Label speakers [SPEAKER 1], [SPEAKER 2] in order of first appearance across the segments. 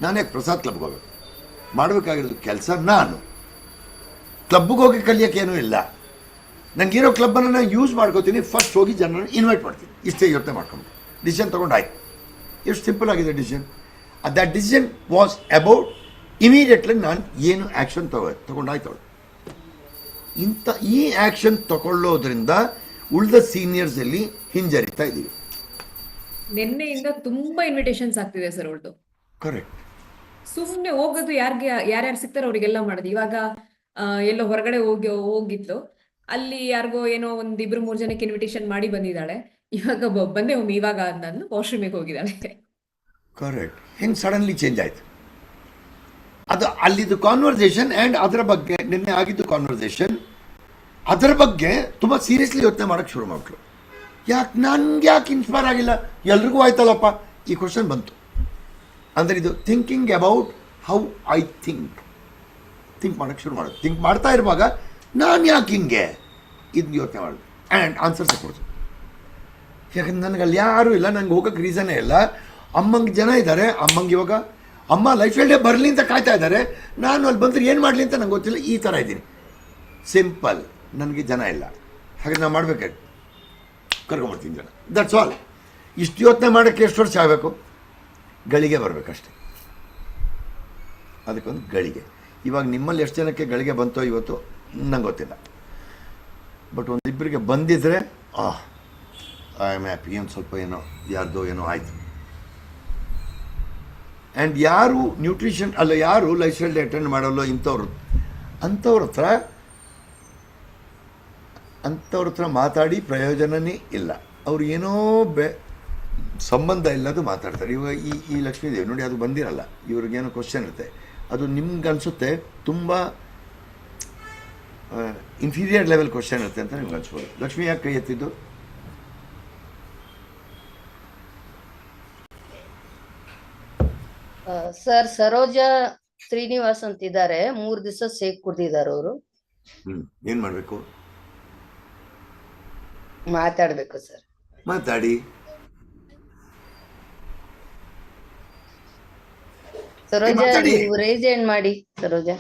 [SPEAKER 1] ನಾನೇ ಪ್ರಸಾದ್ ಕ್ಲಬ್ಗೆ ಹೋಗಬೇಕು, ಮಾಡಬೇಕಾಗಿರೋದು ಕೆಲಸ ನಾನು. ಕ್ಲಬ್ಗೆ ಹೋಗಿ ಕಲಿಯೋಕ್ಕೇನೂ ಇಲ್ಲ. ನನಗಿರೋ ಕ್ಲಬ್ಬನ್ನು ನಾನು ಯೂಸ್ ಮಾಡ್ಕೋತೀನಿ. ಫಸ್ಟ್ ಹೋಗಿ ಜನರನ್ನು ಇನ್ವೈಟ್ ಮಾಡ್ತೀನಿ. ಇಷ್ಟೇ ಯೋಚನೆ ಮಾಡ್ಕೊಂಡು ಡಿಸಿಷನ್ ತೊಗೊಂಡಾಯ್ತು. ಎಷ್ಟು ಸಿಂಪಲ್ ಆಗಿದೆ decision. That decision was about immediately ನಾನು ಏನು ಆ್ಯಕ್ಷನ್ ತೊಗೊಂಡಾಯ್ತು. ಈ ಆ್ಯಕ್ಷನ್ ತಗೊಳ್ಳೋದ್ರಿಂದ ಉಳಿದ ಸೀನಿಯರ್ಸಲ್ಲಿ ಹಿಂಜರಿತಾ ಇದ್ದೀವಿ.
[SPEAKER 2] ನಿನ್ನೆಯಿಂದ ತುಂಬಾ ಇನ್ವಿಟೇಷನ್ಸ್ ಆಗ್ತಿದೆ ಸರ್ ಅವ್ರದ್ದು.
[SPEAKER 1] ಕರೆಕ್ಟ್.
[SPEAKER 2] ಸುಮ್ಮನೆ ಹೋಗೋದು ಯಾರ್ಯಾರು ಸಿಗ್ತಾರೋ ಅವ್ರಿಗೆಲ್ಲ ಮಾಡೋದು. ಇವಾಗ ಎಲ್ಲೋ ಹೊರಗಡೆ ಹೋಗಿತ್ತು, ಅಲ್ಲಿ ಯಾರಿಗೋ ಏನೋ ಒಂದಿಬ್ರು 3 ಜನಕ್ಕೆ ಇನ್ವಿಟೇಷನ್ ಮಾಡಿ ಬಂದಿದ್ದಾಳೆ. ಇವಾಗ ಬಂದೆ ಒಮ್ಮೆ ಇವಾಗ ನಾನು ವಾಶ್ರೂಮಿಗೆ ಹೋಗಿದ್ದಾಳೆ.
[SPEAKER 1] ಕರೆಕ್ಟ್. ಹೆಂಗೆ ಸಡನ್ಲಿ ಚೇಂಜ್ ಆಯಿತು ಅದು ಅಲ್ಲಿದ್ದು ಕಾನ್ವರ್ಸೇಷನ್. ಆ್ಯಂಡ್ ಅದರ ಬಗ್ಗೆ ನಿನ್ನೆ ಆಗಿದ್ದು ಕಾನ್ವರ್ಸೇಷನ್, ಅದರ ಬಗ್ಗೆ ತುಂಬ ಸೀರಿಯಸ್ಲಿ ಯೋಚನೆ ಮಾಡೋಕ್ಕೆ ಶುರು ಮಾಡ್ರು. ನನಗೆ ಯಾಕೆ ಇನ್ಸ್ಪೈರ್ ಆಗಿಲ್ಲ, ಎಲ್ರಿಗೂ ಆಯ್ತಲ್ಲಪ್ಪ ಈ ಕ್ವಶನ್ ಬಂತು. ಅಂದರೆ ಇದು thinking about how I think ಮಾಡೋಕ್ಕೆ ಶುರು ಮಾಡೋದು. ಥಿಂಕ್ ಮಾಡ್ತಾ ಇರುವಾಗ ನಾನು ಯಾಕೆ ಹಿಂಗೆ ಇದು ಯೋಚನೆ ಮಾಡೋದು ಆ್ಯಂಡ್ ಆನ್ಸರ್ಸೇ ಕೊಡ್ತು. ಯಾಕಂದ್ರೆ ನನಗೆ ಅಲ್ಲಿ ಯಾರೂ ಇಲ್ಲ, ನನಗೆ ಹೋಗೋಕ್ಕೆ ರೀಸನ್ನೇ ಇಲ್ಲ. ಅಮ್ಮಂಗೆ ಜನ ಇದ್ದಾರೆ, ಅಮ್ಮಂಗೆ ಇವಾಗ ಅಮ್ಮ ಲೈಫಲ್ಲೇ ಬರಲಿ ಅಂತ ಕಾಯ್ತಾ ಇದ್ದಾರೆ. ನಾನು ಅಲ್ಲಿ ಬಂದರೆ ಏನು ಮಾಡಲಿ ಅಂತ ನಂಗೆ ಗೊತ್ತಿಲ್ಲ. ಈ ಥರ ಇದ್ದೀನಿ. ಸಿಂಪಲ್. ನನಗೆ ಜನ ಇಲ್ಲ, ಹಾಗೆ ನಾನು ಮಾಡಬೇಕಾಗಿ ಕರ್ಕೊಂಬರ್ತೀನಿ ಜನ. That's all. ಇಷ್ಟು ಯೋಚನೆ ಮಾಡೋಕ್ಕೆ ಎಷ್ಟು ವರ್ಷ ಆಗಬೇಕು? ಗಳಿಗೆ ಬರಬೇಕಷ್ಟೆ. ಅದಕ್ಕೊಂದು ಗಳಿಗೆ. ಇವಾಗ ನಿಮ್ಮಲ್ಲಿ ಎಷ್ಟು ಜನಕ್ಕೆ ಗಳಿಗೆ ಬಂತೋ ಇವತ್ತು ನಂಗೆ ಗೊತ್ತಿಲ್ಲ. ಬಟ್ ಒಂದಿಬ್ಬರಿಗೆ ಬಂದಿದ್ದರೆ ಐ ಆಮ್ ಹ್ಯಾಪಿ. ಒಂದು ಸ್ವಲ್ಪ ಏನೋ ಯಾರ್ದೋ ಏನೋ ಆಯಿತು. ಆ್ಯಂಡ್ ಯಾರು ನ್ಯೂಟ್ರಿಷನ್ ಅಲ್ಲ, ಯಾರು ಲೈಫ್ ಸ್ಟೈಲ್ ಅಟೆಂಡ್ ಮಾಡಲ್ಲೋ ಅಂಥವ್ರ ಹತ್ರ ಮಾತಾಡಿ ಪ್ರಯೋಜನನೇ ಇಲ್ಲ. ಅವ್ರು ಏನೋ ಸಂಬಂಧ ಇಲ್ಲದು ಮಾತಾಡ್ತಾರೆ. ಇವಾಗ ಈ ಲಕ್ಷ್ಮೀದೇವಿ ನೋಡಿ, ಅದು ಬಂದಿರಲ್ಲ. ಇವ್ರಿಗೇನೋ ಕ್ವಶನ್ ಇರುತ್ತೆ, ಅದು ನಿಮ್ಗೆ ಅನಿಸುತ್ತೆ ತುಂಬ ಇನ್ಫೀರಿಯರ್ ಲೆವೆಲ್ ಕ್ವಶನ್ ಇರುತ್ತೆ ಅಂತ ನಿಮ್ಗೆ ಅನ್ಸ್ಬೋದು. ಲಕ್ಷ್ಮಿ ಯಾಕೆ ಕೈ ಎತ್ತಿದ್ದು?
[SPEAKER 3] ಸರ್, ಸರೋಜಾ ಶ್ರೀನಿವಾಸ್ ಅಂತಿದ್ದಾರೆ. 3 ದಿವಸ ಸೇಕ್ ಕುಡ್ದಿದ್ದಾರೆ ಅವರು.
[SPEAKER 1] ಏನು ಮಾಡಬೇಕು?
[SPEAKER 3] ಮಾತಾಡ್ಬೇಕು ಸರ್.
[SPEAKER 1] ಮಾತಾಡಿ.
[SPEAKER 3] ಸರೋಜಾ, ನೀವು ರೇಜ್ ಹ್ಯಾಂಡ್ ಮಾಡಿ. ಸರೋಜಾ,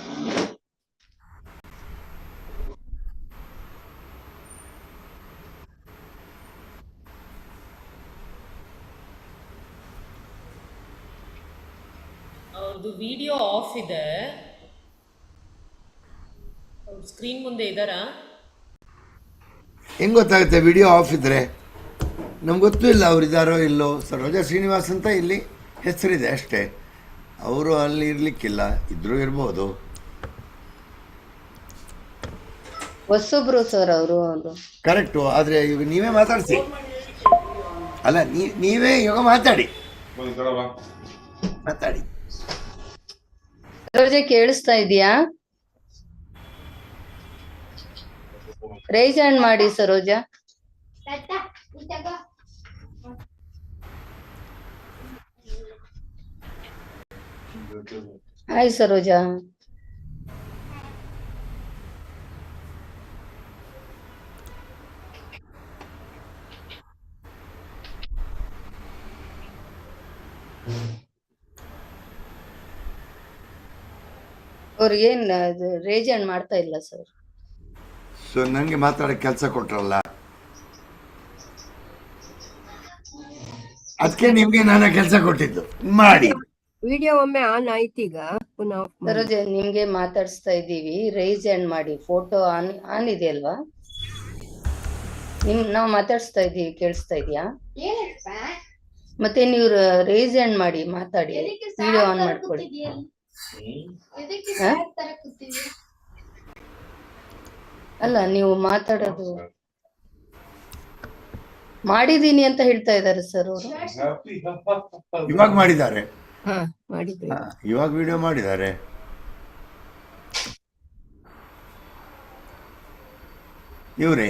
[SPEAKER 4] ಅವ್ರದ್ದು ವಿಡಿಯೋ ಆಫ್ ಇದೆ. ಸ್ಕ್ರೀನ್ ಮುಂದೆ ಇದ್ದಾರಾ?
[SPEAKER 1] ಹೆಂಗೆ ಗೊತ್ತಾಗುತ್ತೆ ವಿಡಿಯೋ ಆಫ್ ಇದ್ದರೆ? ನಮ್ಗೆ ಗೊತ್ತೂ ಇಲ್ಲ ಅವ್ರು ಇದ್ದಾರೋ ಇಲ್ಲೋ. ಸರೋಜಾ ಶ್ರೀನಿವಾಸ್ ಅಂತ ಇಲ್ಲಿ ಹೆಸರಿದೆ ಅಷ್ಟೇ. ಅವರು ಅಲ್ಲಿ ಇರಲಿಕ್ಕಿಲ್ಲ, ಇದ್ರೂ ಇರ್ಬೋದು.
[SPEAKER 3] ಹೊಸಬ್ರು ಸರ್ ಅವರು.
[SPEAKER 1] ಕರೆಕ್ಟು. ಆದರೆ ಇವಾಗ ನೀವೇ ಮಾತಾಡಿಸಿ. ಅಲ್ಲ, ನೀವೇ ಇವಾಗ ಮಾತಾಡಿ.
[SPEAKER 3] ಸರೋಜಾ, ಕೇಳಿಸ್ತಾ ಇದೆಯಾ? ರೇಜ್ ಹ್ಯಾಂಡ್ ಮಾಡಿ ಸರೋಜಾ. ಹಾಯ್ ಸರೋಜಾ. ಅವ್ರಿಗೇನ್ ರೇಜ್ ಹ್ಯಾಂಡ್ ಮಾಡ್ತಾ ಇಲ್ಲ ಸರ್.
[SPEAKER 1] ಸೊ ನನಗೆ ಮಾತಾಡೋಕ್ಕೆ ಕೆಲಸ ಕೊಟ್ರಲ್ಲ, ಅದಕ್ಕೆ ನಿಮ್ಗೆ ನಾನು ಕೆಲಸ ಕೊಟ್ಟಿದ್ದು. ಮಾಡಿ.
[SPEAKER 5] ವಿಡಿಯೋ ಒಮ್ಮೆ ಆನ್ ಆಯ್ತೀಗ, ಪುನಃ ಆಫ್ ಮಾಡಿ.
[SPEAKER 3] ಸರೋಜಾ, ನಿಮ್ಗೆ ಮಾತಾಡಿಸ್ತಾ ಇದ್ದೀವಿ. ರೇಜ್ ಹ್ಯಾಂಡ್ ಮಾಡಿ. ಫೋಟೋ ಆನ್ ಇದೆ ಅಲ್ವಾ? ನಾವು ಮಾತಾಡಿಸ್ತಾ ಇದ್ದೀವಿ, ಕೇಳಿಸ್ತಾ ಇದೆಯಾ? ಮತ್ತೆ ನೀವು ರೇಜ್ ಹ್ಯಾಂಡ್ ಮಾಡಿ, ಮಾತಾಡಿ. ವಿಡಿಯೋ ಆನ್ ಮಾಡ್ಕೊಳ್ಳಿ. ಅಲ್ಲ, ನೀವು ಮಾತಾಡೋದು ಮಾಡಿದೀನಿ ಅಂತ ಹೇಳ್ತಾ ಇದ್ದಾರೆ ಸರ್ ಅವರು.
[SPEAKER 1] ಇವಾಗ ಮಾಡಿದ್ದಾರೆ.
[SPEAKER 5] ಮಾಡಿದ್ರಿ.
[SPEAKER 1] ಇವಾಗ ವಿಡಿಯೋ ಮಾಡಿದ್ದಾರೆ. ಇವರೇ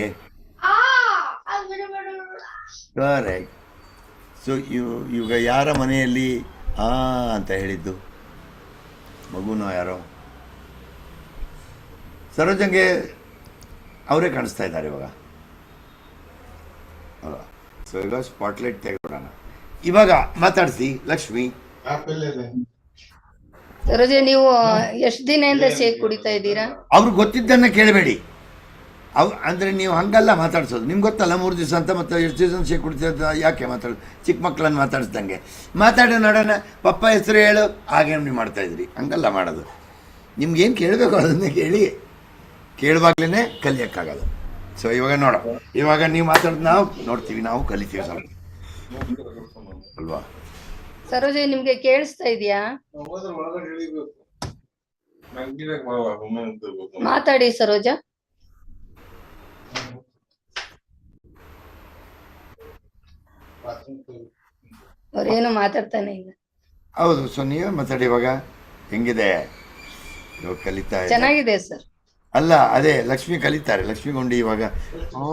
[SPEAKER 1] ಕರೆಕ್ಟ್. ಸೊ ಇವಾಗ ಯಾರ ಮನೆಯಲ್ಲಿ ಅಂತ ಹೇಳಿದ್ದು? ಮಗುನೋ ಯಾರೋ? ಸರೋಜಂಗೆ ಅವರೇ ಕಾಣಿಸ್ತಾ ಇದ್ದಾರೆ ಇವಾಗ. ಸೊ ಈಗ ಸ್ಪಾಟ್ಲೈಟ್ ತೆಗೆದುಬಿಡೋಣ. ಇವಾಗ ಮಾತಾಡಿಸಿ ಲಕ್ಷ್ಮಿ.
[SPEAKER 3] ಸರೋಜ ನೀವು ಎಷ್ಟ್ ದಿನದಿಂದ ಶೇಕ್ ಕುಡಿತಾ ಇದ್ದೀರಾ?
[SPEAKER 1] ಅವ್ರಿಗೆ ಗೊತ್ತಿದ್ದನ್ನ ಕೇಳಬೇಡಿ. ಅಂದರೆ ನೀವು ಹಂಗಲ್ಲ ಮಾತಾಡ್ಸೋದು. ನಿಮ್ಗೆ ಗೊತ್ತಲ್ಲ 3 ದಿವಸ ಅಂತ, ಮತ್ತು ಎಷ್ಟು ದಿವಸ ಶೇಕ್ ಕುಡಿತಾ ಯಾಕೆ ಮಾತಾಡೋದು? ಚಿಕ್ಕ ಮಕ್ಕಳನ್ನು ಮಾತಾಡಿಸ್ದಂಗೆ ಮಾತಾಡೋ ನೋಡೋಣ, ಪಪ್ಪ ಹೆಸರು ಹೇಳು, ಹಾಗೆ ನೀವು ಮಾಡ್ತಾಯಿದ್ರಿ. ಹಂಗಲ್ಲ ಮಾಡೋದು. ನಿಮ್ಗೇನು ಕೇಳಬೇಕು ಅದನ್ನೇ ಕೇಳಿ, ಕೇಳುವಾಗ್ಲೇ ಕಲಿಯೋಕ್ಕಾಗೋದು. ಸೊ ಇವಾಗ ನೋಡೋ, ಇವಾಗ ನೀವು ಮಾತಾಡೋದು ನಾವು ನೋಡ್ತೀವಿ, ನಾವು ಕಲಿತೀವಿ ಸ್ವಲ್ಪ ಅಲ್ವಾ?
[SPEAKER 3] ಸರೋಜ ನಿಮ್ಗೆ ಕೇಳಿಸ್ತಾ ಇದೆಯಾ? ಮಾತಾಡಿ ಸರೋಜ. ಅವ್ರೇನು ಮಾತಾಡ್ತಾನೆ ಇಲ್ಲ.
[SPEAKER 1] ಹೌದು. ಸೊ ನೀವೇ ಮಾತಾಡಿ. ಇವಾಗ ಹೆಂಗಿದೆ? ಇವಾಗ ಕಲಿತಾ ಇದೆ.
[SPEAKER 3] ಚೆನ್ನಾಗಿದೆ ಸರ್.
[SPEAKER 1] ಅಲ್ಲ, ಅದೇ ಲಕ್ಷ್ಮಿ ಕಲಿತಾರೆ. ಲಕ್ಷ್ಮಿಗೊಂಡು ಇವಾಗ ಓ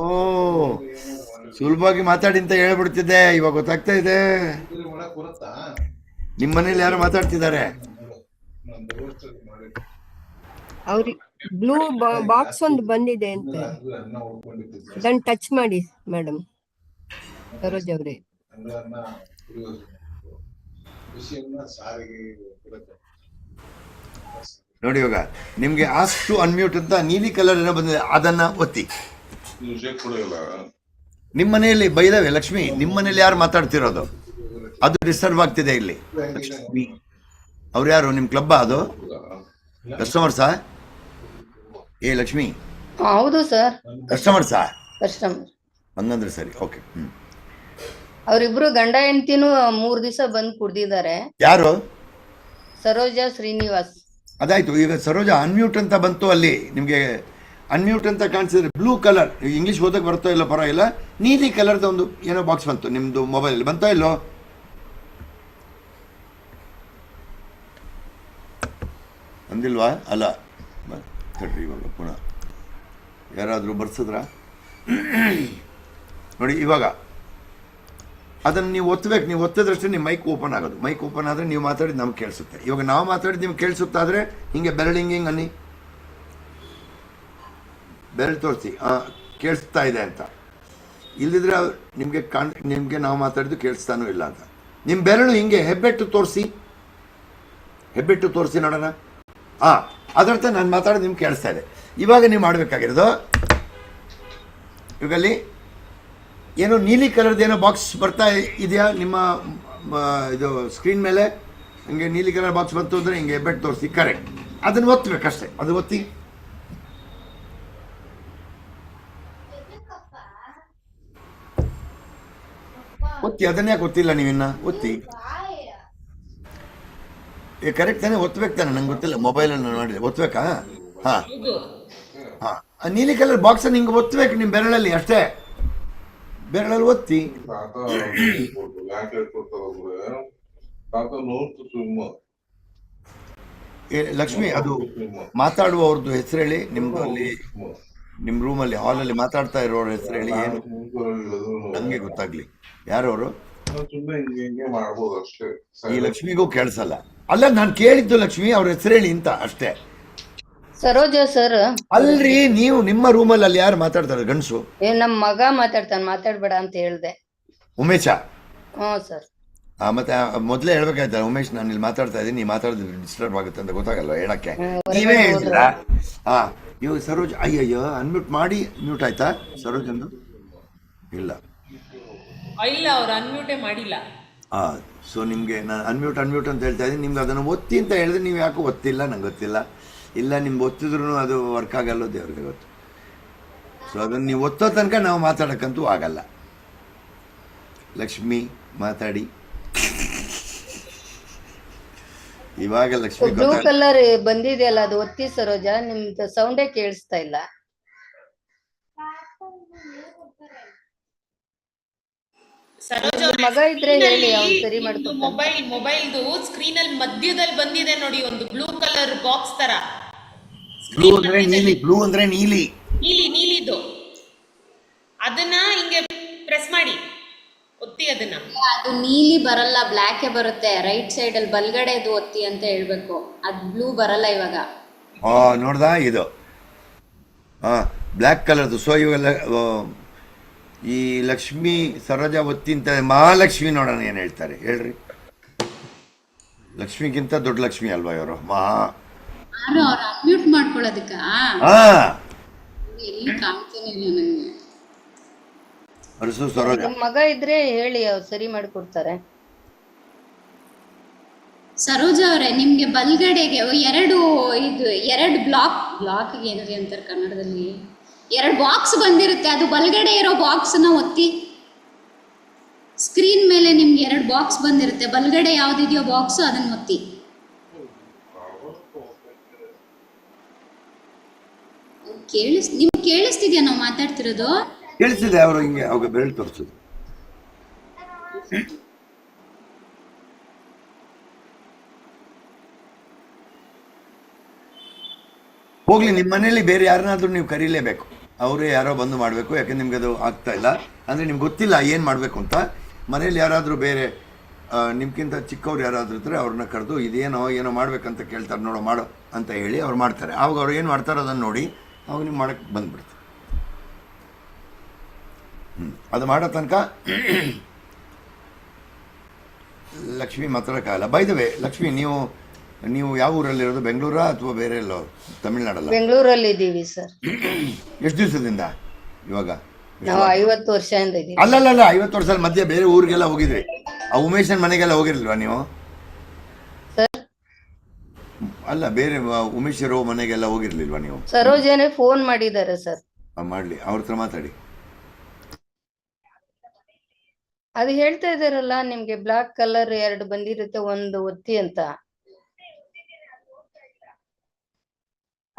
[SPEAKER 1] ಸುಲಭವಾಗಿ ಮಾತಾಡಿ ಅಂತ ಹೇಳ್ಬಿಡ್ತಿದ್ದೆ, ಇವಾಗ ಗೊತ್ತಾಗ್ತಾ ಇದೆ. ನಿಮ್ಮ ಮನೇಲಿ ಯಾರು ಮಾತಾಡ್ತಿದ್ದಾರೆ?
[SPEAKER 5] ಅವ್ರಿಗೆ ಬ್ಲೂ ಬಾಕ್ಸ್ ಒಂದು ಬಂದಿದೆ ಅಂತ, ಅದನ್ನ ಟಚ್ ಮಾಡಿ ಮೇಡಮ್ ಸರೋಜ್ ಅವ್ರೆ.
[SPEAKER 1] ನೋಡಿ, ಇವಾಗ ನಿಮ್ಗೆ ಆಸ್ಕ್ ಟು ಅನ್ಮ್ಯೂಟ್ ಅಂತ ನೀಲಿ ಕಲರ್ ಏನೋ ಬಂದಿದೆ, ಅದನ್ನ ಒತ್ತಿ. ನಿಮ್ಮ ಮನೆಯಲ್ಲಿ ಬೈದವೆ ಲಕ್ಷ್ಮಿ, ನಿಮ್ಮ ಮನೇಲಿ ಯಾರು ಮಾತಾಡ್ತಿರೋದು? ಅದು ಡಿಸ್ಟರ್ಬ್ ಆಗ್ತಿದೆ ಇಲ್ಲಿ. ಲಕ್ಷ್ಮಿ ಅವ್ರು ಯಾರು? ನಿಮ್ಮ ಕ್ಲಬ್ಬ ಅದು? ಕಸ್ಟಮರ್ಸಾ? ಏ ಲಕ್ಷ್ಮಿ,
[SPEAKER 3] ಹೌದು ಸರ್,
[SPEAKER 1] ಕಸ್ಟಮರ್ಸಾ?
[SPEAKER 3] ಕಸ್ಟಮರ್.
[SPEAKER 1] ಹಂಗಂದ್ರೆ ಸರಿ, ಓಕೆ.
[SPEAKER 3] ಅವ್ರಿಬ್ರು ಗಂಡ ಹೆಂಡತಿನೂ 3 ದಿವಸ ಬಂದು ಕುಡ್ದಿದ್ದಾರೆ.
[SPEAKER 1] ಯಾರು?
[SPEAKER 3] ಸರೋಜ, ಶ್ರೀನಿವಾಸ್.
[SPEAKER 1] ಅದಾಯ್ತು. ಈಗ ಸರೋಜ ಅನ್ಮ್ಯೂಟ್ ಅಂತ ಬಂತು, ಅಲ್ಲಿ ನಿಮಗೆ ಅನ್ಮ್ಯೂಟ್ ಅಂತ ಕಾಣಿಸಿದ್ರೆ ಬ್ಲೂ ಕಲರ್, ಇಂಗ್ಲೀಷ್ ಓದಕ್ಕೆ ಬರ್ತೋ ಇಲ್ಲ ಪರವಾಗಿಲ್ಲ, ನೀಲಿ ಕಲರ್ದ ಒಂದು ಏನೋ ಬಾಕ್ಸ್ ಬಂತು ನಿಮ್ಮದು ಮೊಬೈಲಲ್ಲಿ, ಬಂತೋ ಇಲ್ಲೋ? ಅಂದಿಲ್ವಾ? ಅಲ್ಲ, ತಡ್ರಿ, ಇವಾಗ ಪುನಃ ಯಾರಾದರೂ ಬರ್ಸಿದ್ರ ನೋಡಿ. ಇವಾಗ ಅದನ್ನು ನೀವು ಒತ್ತಬೇಕು. ನೀವು ಒತ್ತಿದ್ರಷ್ಟೇ ನಿಮ್ಮ ಮೈಕ್ ಓಪನ್ ಆಗೋದು. ಮೈಕ್ ಓಪನ್ ಆದರೆ ನೀವು ಮಾತಾಡಿದ್ದು ನಮ್ಗೆ ಕೇಳಿಸುತ್ತೆ. ಇವಾಗ ನಾವು ಮಾತಾಡಿದ್ದು ನಿಮ್ಗೆ ಕೇಳಿಸುತ್ತಾದರೆ ಹಿಂಗೆ ಬೆರಳು ಹಿಂಗೆ ಅನ್ನಿ, ಬೆರಳು ತೋರಿಸಿ ಕೇಳಿಸ್ತಾ ಇದೆ ಅಂತ. ಇಲ್ಲದಿದ್ರೆ ನಿಮಗೆ ನಾವು ಮಾತಾಡಿದ್ದು ಕೇಳಿಸ್ತಾನೂ ಇಲ್ಲ ಅಂತ. ನಿಮ್ಮ ಬೆರಳು ಹಿಂಗೆ ಹೆಬ್ಬೆಟ್ಟು ತೋರಿಸಿ, ಹೆಬ್ಬೆಟ್ಟು ತೋರಿಸಿ ನೋಡೋಣ. ಅದರ್ಥ ನಾನು ಮಾತಾಡೋದು ನಿಮ್ಗೆ ಕೇಳಿಸ್ತಾ ಇದೆ. ಇವಾಗ ನೀವು ಮಾಡಬೇಕಾಗಿರೋದು, ಇವಾಗಲ್ಲಿ ಏನೋ ನೀಲಿ ಕಲರ್ದು ಏನೋ ಬಾಕ್ಸ್ ಬರ್ತಾ ಇದೆಯಾ ನಿಮ್ಮ ಇದು ಸ್ಕ್ರೀನ್ ಮೇಲೆ? ಹಂಗೆ ನೀಲಿ ಕಲರ್ ಬಾಕ್ಸ್ ಬಂತು ಅಂದರೆ ಹಿಂಗೆ ಹೆಬ್ಬೆಟ್ಟು ತೋರಿಸಿ, ಕರೆಕ್ಟ್. ಅದನ್ನು ಒತ್ತಬೇಕಷ್ಟೇ. ಅದು ಒತ್ತಿ, ಒತ್ತಿ. ಅದನ್ನೇ ಯಾಕೆ ಗೊತ್ತಿಲ್ಲ ನೀವಿನ್ನ? ಒತ್ತಿ. ಕರೆಕ್ಟ್ ತಾನೇ? ಒತ್ತಬೇಕು ತಾನೆ? ನಂಗೆ ಗೊತ್ತಿಲ್ಲ, ಮೊಬೈಲನ್ನು ನೋಡಿದೆ. ಒತ್ತಬೇಕಾ? ಹಾಂ ಹಾಂ. ನೀಲಿ ಕಲರ್ ಬಾಕ್ಸನ್ನು ಹಿಂಗೆ ಒತ್ತಬೇಕು ನಿಮ್ಮ ಬೆರಳಲ್ಲಿ ಅಷ್ಟೇ. ಬೆರಳಲ್ಲಿ ಒತ್ತಿ. ಲಕ್ಷ್ಮಿ, ಅದು ಮಾತಾಡುವವ್ರದ್ದು ಹೆಸರು ಹೇಳಿ. ನಿಮ್ಮಲ್ಲಿ ನಿಮ್ಮ ರೂಮಲ್ಲಿ ಹಾಲಲ್ಲಿ ಮಾತಾಡ್ತಾ ಇರೋರ ಹೆಸರು ಹೇಳಿ. ಏನು ನನಗೆ ಗೊತ್ತಾಗ್ಲಿ ಯಾರವರು? ಈ ಲಕ್ಷ್ಮಿಗೂ ಕೇಳಿಸಲ್ಲ. ಅಲ್ಲ, ನಾನು ಕೇಳಿದ್ದು ಲಕ್ಷ್ಮಿ ಅವ್ರ ಹೆಸರು ಹೇಳಿ ಅಂತ ಅಷ್ಟೇ.
[SPEAKER 3] ಸರೋಜ ಸರ್.
[SPEAKER 1] ಅಲ್ರಿ, ನೀವು ನಿಮ್ಮ ರೂಮಲ್ಲಿ ಅಲ್ಲಿ ಯಾರು ಮಾತಾಡ್ತಾರೆ? ಗಂಡಸು?
[SPEAKER 3] ನಮ್ ಮಗ ಮಾತಾಡ್ತಾನೆ, ಮಾತಾಡ್ಬೇಡ ಅಂತ ಹೇಳ್ದೆ.
[SPEAKER 1] ಉಮೇಶ?
[SPEAKER 3] ಹ್ಞೂ ಸರ್.
[SPEAKER 1] ಮತ್ತೆ ಮೊದಲೇ ಹೇಳ್ಬೇಕಾಯ್ತಲ್ಲ, ಉಮೇಶ್ ನಾನು ಇಲ್ಲಿ ಮಾತಾಡ್ತಾ ಇದ್ದೀನಿ, ನೀವು ಮಾತಾಡಿದ್ರೆ ಡಿಸ್ಟರ್ಬ್ ಆಗುತ್ತೆ ಅಂತ ಗೊತ್ತಾಗಲ್ಲ ಹೇಳಕ್ಕೆ. ನೀವೇ ಹೇಳಿದ್ರ? ಇವಾಗ ಸರೋಜ್, ಅಯ್ಯಯ್ಯೋ, ಅನ್ಮ್ಯೂಟ್ ಮಾಡಿ. ಮ್ಯೂಟ್ ಆಯ್ತಾ ಸರೋಜ್ ಅಂದು? ಇಲ್ಲ
[SPEAKER 4] ಇಲ್ಲ, ಅವ್ರು ಅನ್ಮ್ಯೂಟೇ ಮಾಡಿಲ್ಲ.
[SPEAKER 1] ಸೊ ನಿಮಗೆ ನಾನು ಅನ್ಮ್ಯೂಟ್ ಅಂತ ಹೇಳ್ತಾ ಇದ್ದೀನಿ. ನಿಮ್ಗೆ ಅದನ್ನು ಒತ್ತಿ ಅಂತ ಹೇಳಿದ್ರೆ ನೀವು ಯಾಕೋ ಒತ್ತಿಲ್ಲ, ನಂಗೆ ಗೊತ್ತಿಲ್ಲ. ಇಲ್ಲ, ನಿಮ್ಗೆ ಒತ್ತಿದ್ರು ಅದು ವರ್ಕ್ ಆಗಲ್ಲ, ದೇವ್ರಿಗೆ ಗೊತ್ತು. ಸೊ ಅದನ್ನು ನೀವು ಒತ್ತೋ ತನಕ ನಾವು ಮಾತಾಡೋಕ್ಕಂತೂ ಆಗಲ್ಲ. ಲಕ್ಷ್ಮಿ ಮಾತಾಡಿ. ಇವಾಗ ಲಕ್ಷ್ಮಿ
[SPEAKER 3] ಬ್ಲೂ ಕಲರ್ ಬಂದಿದೆಯಲ್ಲ, ಅದು ಒತ್ತಿ ಸರೋಜ. ನಿಮ್ದು ಸೌಂಡೇ ಕೇಳಿಸ್ತಾ ಇಲ್ಲ.
[SPEAKER 4] ಸರೋಜ,
[SPEAKER 3] ಮಗ ಇದ್ರೆ ಹೇಳಿ, ಅವ್ನು ಸರಿ ಮಾಡ್ಕೊಡ್ತಾನೆ.
[SPEAKER 4] ಮೊಬೈಲ್ದು ಸ್ಕ್ರೀನ್ ಅಲ್ಲಿ ಮಧ್ಯದಲ್ಲಿ ಬಂದಿದೆ ನೋಡಿ, ಒಂದು ಬ್ಲೂ ಕಲರ್ ಬಾಕ್ಸ್ ತರ.
[SPEAKER 1] ಬ್ಲೂ ಅಂದ್ರೆ ನೀಲಿ, ಬ್ಲೂ ಅಂದ್ರೆ ನೀಲಿ,
[SPEAKER 4] ನೀಲಿದು. ಅದನ್ನ ಹಿಂಗೆ ಪ್ರೆಸ್ ಮಾಡಿ, ಒತ್ತಿ. ಅದನ್ನ
[SPEAKER 6] ಅದು ನೀಲಿ ಬರಲ್ಲ, ಬ್ಲ್ಯಾಕ್ ಬರುತ್ತೆ. ರೈಟ್ ಸೈಡ್ ಅಲ್ಲಿ ಬಲ್ಗಡೆ ಅದು ಒತ್ತಿ ಅಂತ ಹೇಳ್ಬೇಕು. ಅದ್ ಬ್ಲೂ ಬರಲ್ಲ ಇವಾಗ.
[SPEAKER 1] ನೋಡ್ದಾ? ಇದು ಬ್ಲ್ಯಾಕ್ ಕಲರ್ದು. ಸೊ ಇವೆಲ್ಲ ಈ ಲಕ್ಷ್ಮಿ ಸರೋಜ ಒತ್ತಿ ಅಂತ. ಮಹಾಲಕ್ಷ್ಮಿ ನೋಡೋಣ ಏನು ಹೇಳ್ತಾರೆ ಹೇಳ್ರಿ. ಲಕ್ಷ್ಮಿಗಿಂತ ದೊಡ್ಡ ಲಕ್ಷ್ಮಿ ಅಲ್ವಾ ಇವರು ಮಹಾ
[SPEAKER 6] ಯಾರು ಅವ್ರು ಅನ್ಮ್ಯೂಟ್ ಮಾಡ್ಕೊಳ್ಳೋದಕ್ಕ
[SPEAKER 1] ಹಾ
[SPEAKER 6] ಎಲ್ಲಿ ಕಾಣ್ತಾನೆ ಇಲ್ಲ ನಂಗೆ.
[SPEAKER 1] ಅರಸು ಸರೋಜ
[SPEAKER 3] ನಿಮ್ ಮಗ ಇದ್ರೆ ಹೇಳಿ, ಅವ್ರು ಸರಿ ಮಾಡ್ಕೊಡ್ತಾರೆ.
[SPEAKER 6] ಸರೋಜ ಅವರೇ, ನಿಮ್ಗೆ ಬಲ್ಗಡೆಗೆ ಎರಡು ಬ್ಲಾಕ್ಗೆ ಏನ್ರಿ ಅಂತಾರೆ ಕನ್ನಡದಲ್ಲಿ, 2 ಬಾಕ್ಸ್ ಬಂದಿರುತ್ತೆ. ಅದು ಬಲ್ಗಡೆ ಇರೋ ಬಾಕ್ಸ್ನ ಒತ್ತಿ. ಸ್ಕ್ರೀನ್ ಮೇಲೆ ನಿಮ್ಗೆ 2 ಬಾಕ್ಸ್ ಬಂದಿರುತ್ತೆ. ಬಲ್ಗಡೆ ಯಾವ್ದಿದೆಯೋ ಬಾಕ್ಸ್ ಅದನ್ನ ಒತ್ತಿ. ನಿಮ್ಗೆ ಕೇಳಿಸ್ತಿದ್ಯಾ ನಾವು ಮಾತಾಡ್ತಿರೋದು?
[SPEAKER 1] ಕೇಳಿಸಿದೆ. ಅವರು ಹಿಂಗೆ ಅವಾಗ ಬೆರಳು ತೋರಿಸೋದು. ಹೋಗ್ಲಿ, ನಿಮ್ಮ ಮನೇಲಿ ಬೇರೆ ಯಾರನ್ನಾದ್ರೂ ನೀವು ಕರೀಲೇಬೇಕು. ಅವರೇ ಯಾರೋ ಬಂದು ಮಾಡಬೇಕು. ಯಾಕೆ ನಿಮ್ಗೆ ಅದು ಆಗ್ತಾ ಇಲ್ಲ ಅಂದರೆ ನಿಮ್ಗೆ ಗೊತ್ತಿಲ್ಲ ಏನು ಮಾಡಬೇಕು ಅಂತ. ಮನೇಲಿ ಯಾರಾದರೂ ಬೇರೆ ನಿಮ್ಗಿಂತ ಚಿಕ್ಕವ್ರು ಯಾರಾದರೂ ಇದ್ದರೆ ಅವ್ರನ್ನ ಕರೆದು ಇದೇನೋ ಏನೋ ಮಾಡ್ಬೇಕಂತ ಕೇಳ್ತಾರೆ, ನೋಡೋ ಮಾಡೋ ಅಂತ ಹೇಳಿ ಅವ್ರು ಮಾಡ್ತಾರೆ. ಆವಾಗ ಅವ್ರು ಏನು ಮಾಡ್ತಾರೋ ಅದನ್ನು ನೋಡಿ ಅವಾಗ ನೀವು ಮಾಡೋಕ್ಕೆ ಬಂದ್ಬಿಡ್ತಾರೆ. ಅದು ಮಾಡೋ ತನಕ ಲಕ್ಷ್ಮಿ ಮಾತಾಡೋಕ್ಕಾಗಲ್ಲ. ಬೈ ದ ವೇ, ಲಕ್ಷ್ಮಿ ನೀವು ಯಾವ ಊರಲ್ಲಿರೋದು? ಬೆಂಗಳೂರಾ ಅಥವಾ ಬೇರೆ ಎಲ್ಲೋ? ತಮಿಳ್ನಾಡಲ್ಲ?
[SPEAKER 3] ಬೆಂಗಳೂರಲ್ಲಿ ಇದ್ದೀವಿ ಸರ್.
[SPEAKER 1] ಎಷ್ಟು ದಿವಸದಿಂದ? ಇವಾಗ
[SPEAKER 3] ನಾವು 50 ವರ್ಷದಿಂದ ಇದ್ದೀವಿ.
[SPEAKER 1] ಅಲ್ಲಲ್ಲ, 50 ವರ್ಷದ ಮಧ್ಯೆ ಬೇರೆ ಊರಿಗೆಲ್ಲ ಹೋಗಿದ್ರಿ? ಆ ಉಮೇಶನ್ ಮನೆಗೆಲ್ಲ ಹೋಗಿರ್ಲಿಲ್ವಾ ನೀವು?
[SPEAKER 3] ಸರ್
[SPEAKER 1] ಅಲ್ಲ, ಬೇರೆ ಉಮೇಶ್ ಇರೋ ಮನೆಗೆಲ್ಲ ಹೋಗಿರ್ಲಿಲ್ವಾ ನೀವು?
[SPEAKER 3] ಸರೋಜನೆ ಫೋನ್ ಮಾಡಿದ್ದಾರೆ ಸರ್.
[SPEAKER 1] ಮಾಡ್ಲಿ, ಅವ್ರ ಹತ್ರ ಮಾತಾಡಿ.
[SPEAKER 3] ಅದು ಹೇಳ್ತಾ ಇದಾರಲ್ಲ, ನಿಮ್ಗೆ ಬ್ಲಾಕ್ ಕಲರ್ 2 ಬಂದಿರುತ್ತೆ, ಒಂದು ಒತ್ತಿ ಅಂತ.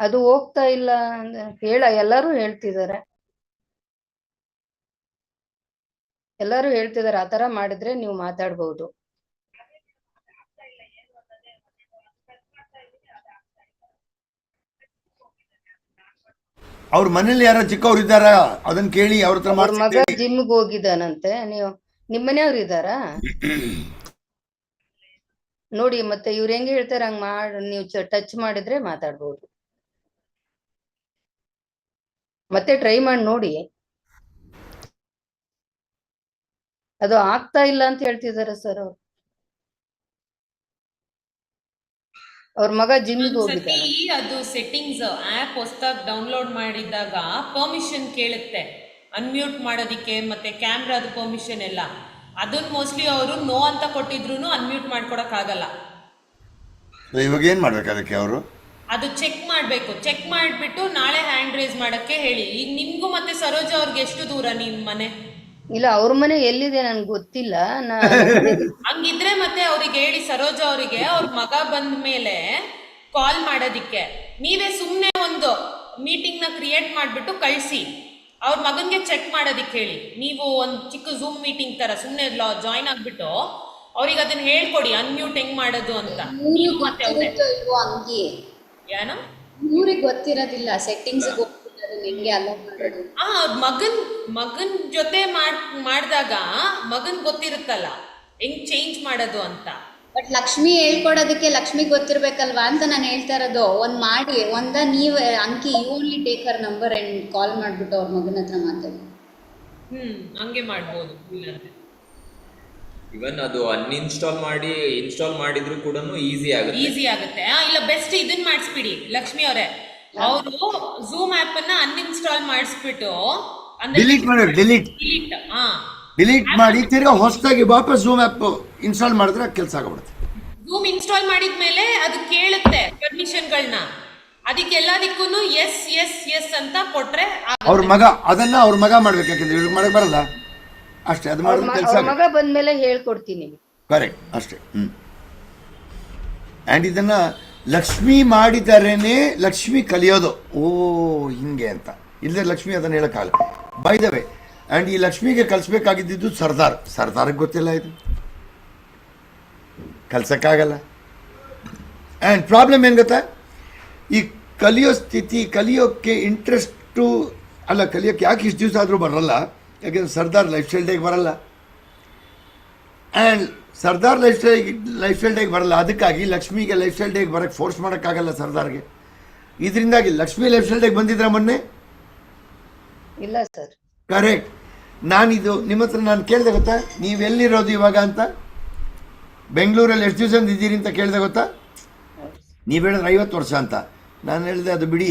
[SPEAKER 3] ಅದು ಹೋಗ್ತಾ ಇಲ್ಲ ಎಲ್ಲರೂ ಹೇಳ್ತಿದ್ದಾರೆ. ಆ ತರ ಮಾಡಿದ್ರೆ ನೀವು ಮಾತಾಡ್ಬಹುದು.
[SPEAKER 1] ಅವ್ರ ಮನೇಲಿ ಯಾರೋ ಚಿಕ್ಕವ್ರು ಇದ್ದಾರ? ಅದನ್ನ ಕೇಳಿ ಅವ್ರ ಹತ್ರ
[SPEAKER 3] ಅವ್ರ ಮಗ ಜಿಮ್ಗೆ ಹೋಗಿದ್ದಾನಂತೆ. ನಿಮ್ಮನೆಯವ್ರು ಇದ್ದಾರಾ ನೋಡಿ. ಮತ್ತೆ ಇವ್ರು ಹೆಂಗ್ ಹೇಳ್ತಾರೆ ಹಂಗ್ ನೀವು ಟಚ್ ಮಾಡಿದ್ರೆ ಮಾತಾಡ್ಬೋದು. ಮತ್ತೆ ಟ್ರೈ ಮಾಡಿ ನೋಡಿ. ಅದು ಆಗ್ತಾ ಇಲ್ಲ ಅಂತ ಹೇಳ್ತಿದ್ದಾರೆ ಸರ್ ಅವ್ರು. ಅವ್ರ ಮಗ ಜಿಮ್ಗೆ ಹೋಗಿದ್ದಾನೆ.
[SPEAKER 4] ಅದು ಸೆಟ್ಟಿಂಗ್ಸ್ ಆಪ್ ಹೊಸದಾಗಿ ಡೌನ್ಲೋಡ್ ಮಾಡಿದಾಗ ಪರ್ಮಿಷನ್ ಕೇಳುತ್ತೆ, ಅನ್ಮ್ಯೂಟ್ ಮಾಡೋದಿಕ್ಕೆ ಮತ್ತೆ ಕ್ಯಾಮ್ರಾದ ಪರ್ಮಿಷನ್ ಎಲ್ಲ. ಅದನ್ನ ಮೋಸ್ಟ್ಲಿ ಅವರು ನೋ ಅಂತ ಕೊಟ್ಟಿದ್ರು ಅನ್ಮ್ಯೂಟ್ ಮಾಡ್ಕೊಡಕ್ ಆಗಲ್ಲ.
[SPEAKER 1] ಇವಾಗ ಏನ್ ಮಾಡ್ಬೇಕು ಅದಕ್ಕೆ? ಅವರು
[SPEAKER 4] ಅದು ಚೆಕ್ ಮಾಡಬೇಕು. ಚೆಕ್ ಮಾಡಿಬಿಟ್ಟು ನಾಳೆ ಹ್ಯಾಂಡ್ ರೇಸ್ ಮಾಡಕ್ಕೆ ಹೇಳಿ. ಈಗ ನಿಮ್ಗೂ ಮತ್ತೆ ಸರೋಜ ಅವ್ರಿಗೆ ಎಷ್ಟು ದೂರ ನಿಮ್ಮ ಮನೆ?
[SPEAKER 3] ಇಲ್ಲ, ಅವ್ರ ಮನೆ ಎಲ್ಲಿದೆ ನನ್ಗೆ ಗೊತ್ತಿಲ್ಲ.
[SPEAKER 4] ಹಂಗಿದ್ರೆ ಮತ್ತೆ ಅವ್ರಿಗೆ ಹೇಳಿ, ಸರೋಜ ಅವರಿಗೆ ಅವ್ರ ಮಗ ಬಂದ ಮೇಲೆ ಕಾಲ್ ಮಾಡೋದಿಕ್ಕೆ. ನೀವೇ ಸುಮ್ಮನೆ ಒಂದು ಮೀಟಿಂಗ್ನ ಕ್ರಿಯೇಟ್ ಮಾಡಿಬಿಟ್ಟು ಕಳಿಸಿ. ಅವ್ರ ಮಗನ್ಗೆ ಚೆಕ್ ಮಾಡೋದಿಕ್ಕೆ ಹೇಳಿ. ನೀವು ಒಂದು ಚಿಕ್ಕ ಝೂಮ್ ಮೀಟಿಂಗ್ ತರ ಸುಮ್ಮನೆ ಜಾಯ್ನ್ ಆಗ್ಬಿಟ್ಟು ಅವ್ರಿಗೆ ಅದನ್ನ ಹೇಳ್ಕೊಡಿ, ಅನ್ಮ್ಯೂಟ್ ಹೆಂಗ್ ಮಾಡೋದು ಅಂತ. ಏನೋ
[SPEAKER 6] ಇವ್ರಿಗೆ ಗೊತ್ತಿರೋದಿಲ್ಲ ಸೆಟ್ಟಿಂಗ್ಸ್, ನಿಮ್ಗೆ ಅಲೋ ಮಾಡೋದು.
[SPEAKER 4] ಮಗನ್ ಜೊತೆ ಮಾಡಿದಾಗ ಮಗನ್ ಗೊತ್ತಿರುತ್ತಲ್ಲ ಹೆಂಗ್ ಚೇಂಜ್ ಮಾಡೋದು ಅಂತ.
[SPEAKER 6] ಬಟ್ ಲಕ್ಷ್ಮಿ ಹೇಳ್ಕೊಡೋದಕ್ಕೆ ಲಕ್ಷ್ಮಿಗೆ ಗೊತ್ತಿರ್ಬೇಕಲ್ವಾ ಅಂತ ನಾನು ಹೇಳ್ತಾ ಇರೋದು. ನೀವ್ ಅಂಕಿ you only take her number and call ಮಾಡ್ಬಿಟ್ಟು ಅವ್ರ ಮಗನ ಹತ್ರ ಮಾತಾಡಿ.
[SPEAKER 4] ಹಂಗೆ ಮಾಡ್ಬೋದು.
[SPEAKER 7] ಇವನ್ ಅದು ಅನ್ಇನ್ಸ್ಟಾಲ್ ಮಾಡಿ ಇನ್ಸ್ಟಾಲ್ ಮಾಡಿದ್ರು ಕೂಡ ಈಸಿ
[SPEAKER 4] ಆಗುತ್ತೆ. ಇಲ್ಲ, ಬೆಸ್ಟ್ ಇದನ್ನ ಮಾಡಿಸ್ಬಿಡಿ ಲಕ್ಷ್ಮಿ ಅವರೇ. ಅವರು ಝೂಮ್ ಆಪ್ ಅನ್ನ ಅನ್ಇನ್ಸ್ಟಾಲ್ ಮಾಡಿಸ್ಬಿಟ್ಟು
[SPEAKER 1] ಡಿಲೀಟ್ ಮಾಡಿ ತಿರ್ಗಾ ಹೊಸದಾಗಿ ವಾಪಸ್ ಝೂಮ್ ಆಪ್ ಇನ್ಸ್ಟಾಲ್ ಮಾಡಿದ್ರೆ ಕೆಲಸ ಆಗ್ಬಿಡುತ್ತೆ.
[SPEAKER 4] ಝೂಮ್ ಇನ್ಸ್ಟಾಲ್ ಮಾಡಿದ್ಮೇಲೆ ಅದು ಕೇಳುತ್ತೆ ಪರ್ಮಿಷನ್ಗಳನ್ನ. ಅದಕ್ಕೆಲ್ಲದಕ್ಕೂ ಎಸ್ ಅಂತ ಕೊಟ್ರೆ
[SPEAKER 1] ಅವ್ರ ಮಗ ಅದನ್ನ ಅವ್ರ ಮಗ ಮಾಡ್ಬೇಕು. ಯಾಕಂದ್ರೆ ಇವ್ರಿಗೆ ಮಾಡಕ್ ಬರಲ್ಲ ಅಷ್ಟೇ. ಅದು ಮಾಡಿದ್ರೆ ಕೆಲಸ
[SPEAKER 3] ಮಗ ಬಂದ್ಮೇಲೆ ಹೇಳ್ಕೊಡ್ತೀನಿ.
[SPEAKER 1] ಕರೆಕ್ಟ್, ಅಷ್ಟೇ. ಆ್ಯಂಡ್ ಇದನ್ನ ಲಕ್ಷ್ಮಿ ಮಾಡಿದಾರೇನೆ ಲಕ್ಷ್ಮಿ ಕಲಿಯೋದು. ಓ ಹಿಂಗೆ ಅಂತ. ಇಲ್ಲದೆ ಲಕ್ಷ್ಮಿ ಅದನ್ನ ಹೇಳಕ್ಕಾಗಲ್ಲ. ಬೈ ದ ವೇ, ಆ್ಯಂಡ್ ಈ ಲಕ್ಷ್ಮಿಗೆ ಕಲಿಸ್ಬೇಕಾಗಿದ್ದು ಸರ್ದಾರ್ಗೆ ಗೊತ್ತಿಲ್ಲ, ಇದು ಕಲ್ಸಕ್ಕಾಗಲ್ಲ. ಆ್ಯಂಡ್ ಪ್ರಾಬ್ಲಮ್ ಏನು ಗೊತ್ತಾ, ಈ ಕಲಿಯೋ ಸ್ಥಿತಿ, ಕಲಿಯೋಕ್ಕೆ ಇಂಟ್ರೆಸ್ಟು ಅಲ್ಲ, ಕಲಿಯೋಕ್ಕೆ ಯಾಕೆ ಇಷ್ಟು ದಿವಸ ಆದರೂ ಬರಲ್ಲ? ಯಾಕೆಂದ್ರೆ ಸರ್ದಾರ್ ಲೈಫ್ ಸ್ಟೈಲ್ ಡೇಗೆ ಬರಲ್ಲ. ಆ್ಯಂಡ್ ಸರ್ದಾರ್ ಲೈಫ್ ಸ್ಟೈಲ್ ಡೇಗೆ ಬರಲ್ಲ. ಅದಕ್ಕಾಗಿ ಲಕ್ಷ್ಮಿಗೆ ಲೈಫ್ ಸ್ಟೈಲ್ ಡೇಗೆ ಬರೋಕ್ಕೆ ಫೋರ್ಸ್ ಮಾಡೋಕ್ಕಾಗಲ್ಲ ಸರ್ದಾರ್ಗೆ. ಇದರಿಂದಾಗಿ ಲಕ್ಷ್ಮಿ ಲೈಫ್ ಸ್ಟೈಲ್ ಡೇಗೆ ಬಂದಿದ್ರೆ ಮೊನ್ನೆ
[SPEAKER 3] ಇಲ್ಲ ಸರ್.
[SPEAKER 1] ಕರೆಕ್ಟ್. ನಾನಿದು ನಿಮ್ಮ ಹತ್ರ ನಾನು ಕೇಳಿದೆ ಗೊತ್ತಾ, ನೀವೆಲ್ಲಿರೋದು ಇವಾಗ ಅಂತ. ಬೆಂಗಳೂರಲ್ಲಿ ಎಷ್ಟು ದಿವಸ ಇದ್ದೀರಿ ಅಂತ ಕೇಳಿದೆ ಗೊತ್ತಾ? ನೀವು ಹೇಳಿದ್ರೆ 50 ವರ್ಷ ಅಂತ. ನಾನು ಹೇಳಿದೆ ಅದು ಬಿಡಿ,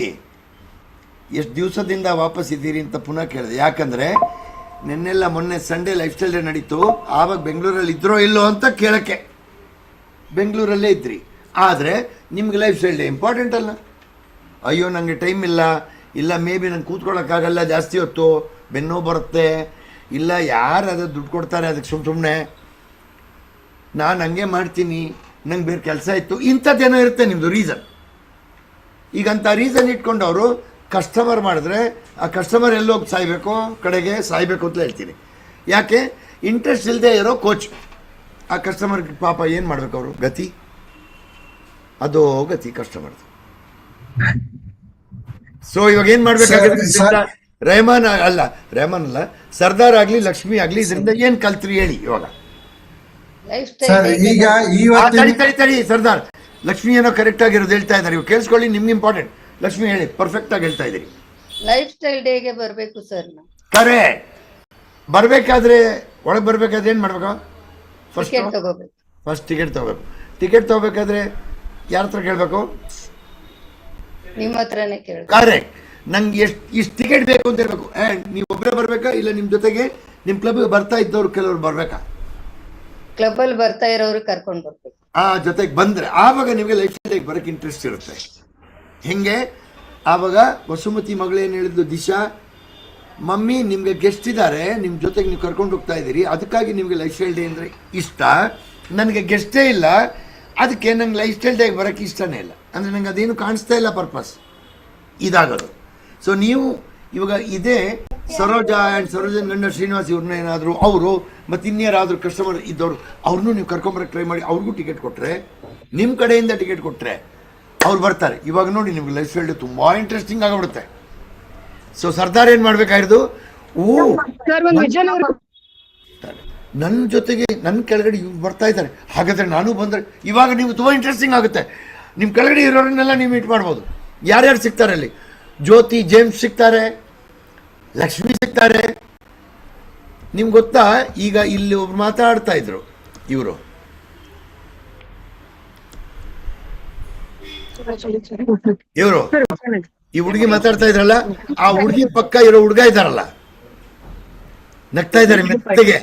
[SPEAKER 1] ಎಷ್ಟು ದಿವಸದಿಂದ ವಾಪಸ್ ಇದ್ದೀರಿ ಅಂತ ಪುನಃ ಕೇಳಿದೆ. ಯಾಕಂದರೆ ನಿನ್ನೆಲ್ಲ ಮೊನ್ನೆ ಸಂಡೇ ಲೈಫ್ ಸ್ಟೈಲ್ ಡೇ ನಡೀತು, ಆವಾಗ ಬೆಂಗಳೂರಲ್ಲಿ ಇದ್ರೋ ಇಲ್ಲೋ ಅಂತ ಕೇಳೋಕ್ಕೆ ಬೆಂಗಳೂರಲ್ಲೇ ಇದ್ರಿ. ಆದರೆ ನಿಮ್ಗೆ ಲೈಫ್ ಸ್ಟೈಲ್ ಡೇ ಇಂಪಾರ್ಟೆಂಟ್ ಅಲ್ಲ. ಅಯ್ಯೋ ನನಗೆ ಟೈಮ್ ಇಲ್ಲ ಮೇ ಬಿ ನಂಗೆ ಕೂತ್ಕೊಳ್ಳೋಕ್ಕಾಗಲ್ಲ, ಜಾಸ್ತಿ ಹೊತ್ತು ಬೆನ್ನೋ ಬರುತ್ತೆ, ಇಲ್ಲ ಯಾರು ಅದು ದುಡ್ಡು ಕೊಡ್ತಾರೆ ಅದಕ್ಕೆ ಸುಮ್ಮನೆ ನಾನು ಹಂಗೆ ಮಾಡ್ತೀನಿ, ನಂಗೆ ಬೇರೆ ಕೆಲಸ ಇತ್ತು, ಇಂಥದ್ದೇನೋ ಇರುತ್ತೆ ನಿಮ್ಮದು ರೀಸನ್. ಈಗಂಥ ರೀಸನ್ ಇಟ್ಕೊಂಡು ಅವರು ಕಸ್ಟಮರ್ ಮಾಡಿದ್ರೆ ಆ ಕಸ್ಟಮರ್ ಎಲ್ಲೋಗಿ ಕಡೆಗೆ ಸಾಯ್ಬೇಕು ಅಂತ ಹೇಳ್ತೀನಿ. ಯಾಕೆ? ಇಂಟ್ರೆಸ್ಟ್ ಇಲ್ಲದೆ ಇರೋ ಕೋಚ್ ಆ ಕಸ್ಟಮರ್ಗೆ ಪಾಪ ಏನು ಮಾಡಬೇಕು ಅವರು? ಗತಿ ಅದೋ ಗತಿ ಕಸ್ಟಮರ್ದು. ಸೊ ಇವಾಗ ಏನು ಮಾಡಬೇಕಾಗುತ್ತೆ? ರೆಹಮಾನ್ ಅಲ್ಲ ಸರ್ದಾರ್ ಆಗಲಿ ಲಕ್ಷ್ಮಿ ಆಗಲಿ ಇದರಿಂದ ಏನು ಕಲ್ತ್ರಿ ಹೇಳಿ ಇವಾಗ?
[SPEAKER 3] ಲೈಫ್
[SPEAKER 8] ಈಗ
[SPEAKER 1] ತಡಿ ಸರ್ದಾರ್, ಲಕ್ಷ್ಮಿ ಏನೋ ಕರೆಕ್ಟ್ ಆಗಿರೋದು ಹೇಳ್ತಾ ಇದ್ದಾರೆ, ಇವಾಗ ಕೇಳಿಸ್ಕೊಳ್ಳಿ, ನಿಮ್ಗೆ ಇಂಪಾರ್ಟೆಂಟ್. ಲಕ್ಷ್ಮಿ ಹೇಳಿ, ಪರ್ಫೆಕ್ಟ್ ಆಗಿ ಹೇಳ್ತಾ ಇದ್ದೀರಿ.
[SPEAKER 3] ಲೈಫ್ ಸ್ಟೈಲ್ ಡೇಗೆ ಬರಬೇಕು ಸರ್.
[SPEAKER 1] ಕರೆ ಬರಬೇಕಾದ್ರೆ ಒಳಗೆ ಬರಬೇಕಾದ್ರೆ ಏನು ಮಾಡ್ಬೇಕು? ಫಸ್ಟ್ ಟಿಕೆಟ್ ತಗೋಬೇಕು. ಟಿಕೆಟ್ ತಗೋಬೇಕಾದ್ರೆ ಯಾರ ಹತ್ರ ಕೇಳಬೇಕು?
[SPEAKER 3] ನಿಮ್ಮ ಹತ್ರನೇ ಕೇಳಿ.
[SPEAKER 1] ಕರೆಕ್ಟ್. ನಂಗೆ ಇಷ್ಟು ಟಿಕೆಟ್ ಬೇಕು ಅಂತ ಹೇಳ್ಬೇಕು. ಆ್ಯಂಡ್ ನೀವು ಒಬ್ಬರೇ ಬರಬೇಕಾ, ಇಲ್ಲ ನಿಮ್ಮ ಜೊತೆಗೆ ನಿಮ್ಮ ಕ್ಲಬ್ಗೆ ಬರ್ತಾ ಇದ್ದವ್ರು ಕೆಲವ್ರು ಬರಬೇಕಾ?
[SPEAKER 3] ಕ್ಲಬ್ಬಲ್ಲಿ ಬರ್ತಾ ಇರೋರು ಕರ್ಕೊಂಡು ಬರ್ಬೇಕು.
[SPEAKER 1] ಆ ಜೊತೆಗೆ ಬಂದರೆ ಆವಾಗ ನಿಮಗೆ ಲೈಫ್ ಸ್ಟೈಲ್ ಬರೋಕ್ಕೆ ಇಂಟ್ರೆಸ್ಟ್ ಇರುತ್ತೆ. ಹೆಂಗೆ? ಆವಾಗ ವಸುಮತಿ ಮಗಳೇನು ಹೇಳಿದ್ದು, ದಿಶಾ ಮಮ್ಮಿ ನಿಮಗೆ ಗೆಸ್ಟ್ ಇದ್ದಾರೆ, ನಿಮ್ಮ ಜೊತೆಗೆ ನೀವು ಕರ್ಕೊಂಡು ಹೋಗ್ತಾ ಇದ್ದೀರಿ, ಅದಕ್ಕಾಗಿ ನಿಮಗೆ ಲೈಫ್ ಸ್ಟೈಲ್ ಡೇ ಅಂದರೆ ಇಷ್ಟ. ನನಗೆ ಗೆಸ್ಟೇ ಇಲ್ಲ, ಅದಕ್ಕೆ ನಂಗೆ ಲೈಫ್ ಸ್ಟೈಲ್ ಡೇಗೆ ಬರೋಕ್ಕೆ ಇಷ್ಟನೇ ಇಲ್ಲ. ಅಂದರೆ ನಂಗೆ ಅದೇನು ಕಾಣಿಸ್ತಾ ಇಲ್ಲ ಪರ್ಪಸ್ ಇದಾಗೋದು. ಸೊ ನೀವು ಇವಾಗ ಇದೇ ಸರೋಜಾ ಆ್ಯಂಡ್ ಸರೋಜನ್ ಗಂಡ ಶ್ರೀನಿವಾಸ್ ಇವ್ರನ್ನ ಏನಾದರೂ ಅವರು ಮತ್ತು ಇನ್ಯಾರಾದರೂ ಕಸ್ಟಮರ್ ಇದ್ದವರು ಅವ್ರನ್ನೂ ನೀವು ಕರ್ಕೊಂಬರಕ್ಕೆ ಟ್ರೈ ಮಾಡಿ, ಅವ್ರಿಗೂ ಟಿಕೆಟ್ ಕೊಟ್ಟರೆ, ನಿಮ್ಮ ಕಡೆಯಿಂದ ಟಿಕೆಟ್ ಕೊಟ್ಟರೆ ಅವ್ರು ಬರ್ತಾರೆ. ಇವಾಗ ನೋಡಿ ನಿಮ್ಗೆ ಲೈಫ್ ಸ್ಟೈಲ್ ತುಂಬ ಇಂಟ್ರೆಸ್ಟಿಂಗ್ ಆಗಿಬಿಡುತ್ತೆ. ಸೊ ಸರ್ದಾರ್ ಏನು ಮಾಡಬೇಕಾಗಿರೋದು? ನನ್ನ ಜೊತೆಗೆ ನನ್ನ ಕೆಳಗಡೆ ಇವ್ರು ಬರ್ತಾ ಇದ್ದಾರೆ, ಹಾಗಾದರೆ ನಾನು ಬಂದರೆ ಇವಾಗ ನೀವು ತುಂಬ ಇಂಟ್ರೆಸ್ಟಿಂಗ್ ಆಗುತ್ತೆ. ನಿಮ್ಮ ಕೆಳಗಡೆ ಇರೋರನ್ನೆಲ್ಲ ನೀವು ಮೀಟ್ ಮಾಡ್ಬೋದು. ಯಾರ್ಯಾರು ಸಿಗ್ತಾರೆ ಅಲ್ಲಿ? ಜ್ಯೋತಿ ಜೇಮ್ಸ್ ಸಿಗ್ತಾರೆ, ಲಕ್ಷ್ಮಿ ಸಿಗ್ತಾರೆ. ನಿಮ್ಗೆ ಗೊತ್ತಾ, ಈಗ ಇಲ್ಲಿ ಒಬ್ರು ಮಾತಾಡ್ತಾ ಇದ್ರು, ಇವರು ಈ ಹುಡುಗಿ ಮಾತಾಡ್ತಾ ಇದ್ರಲ್ಲ, ಆ ಹುಡುಗಿ ಪಕ್ಕ ಇರೋ ಹುಡುಗ ಇದ್ದಾರಲ್ಲ, ನಗ್ತಾ ಇದ್ದಾರೆ ಮೆತ್ತಗೆ,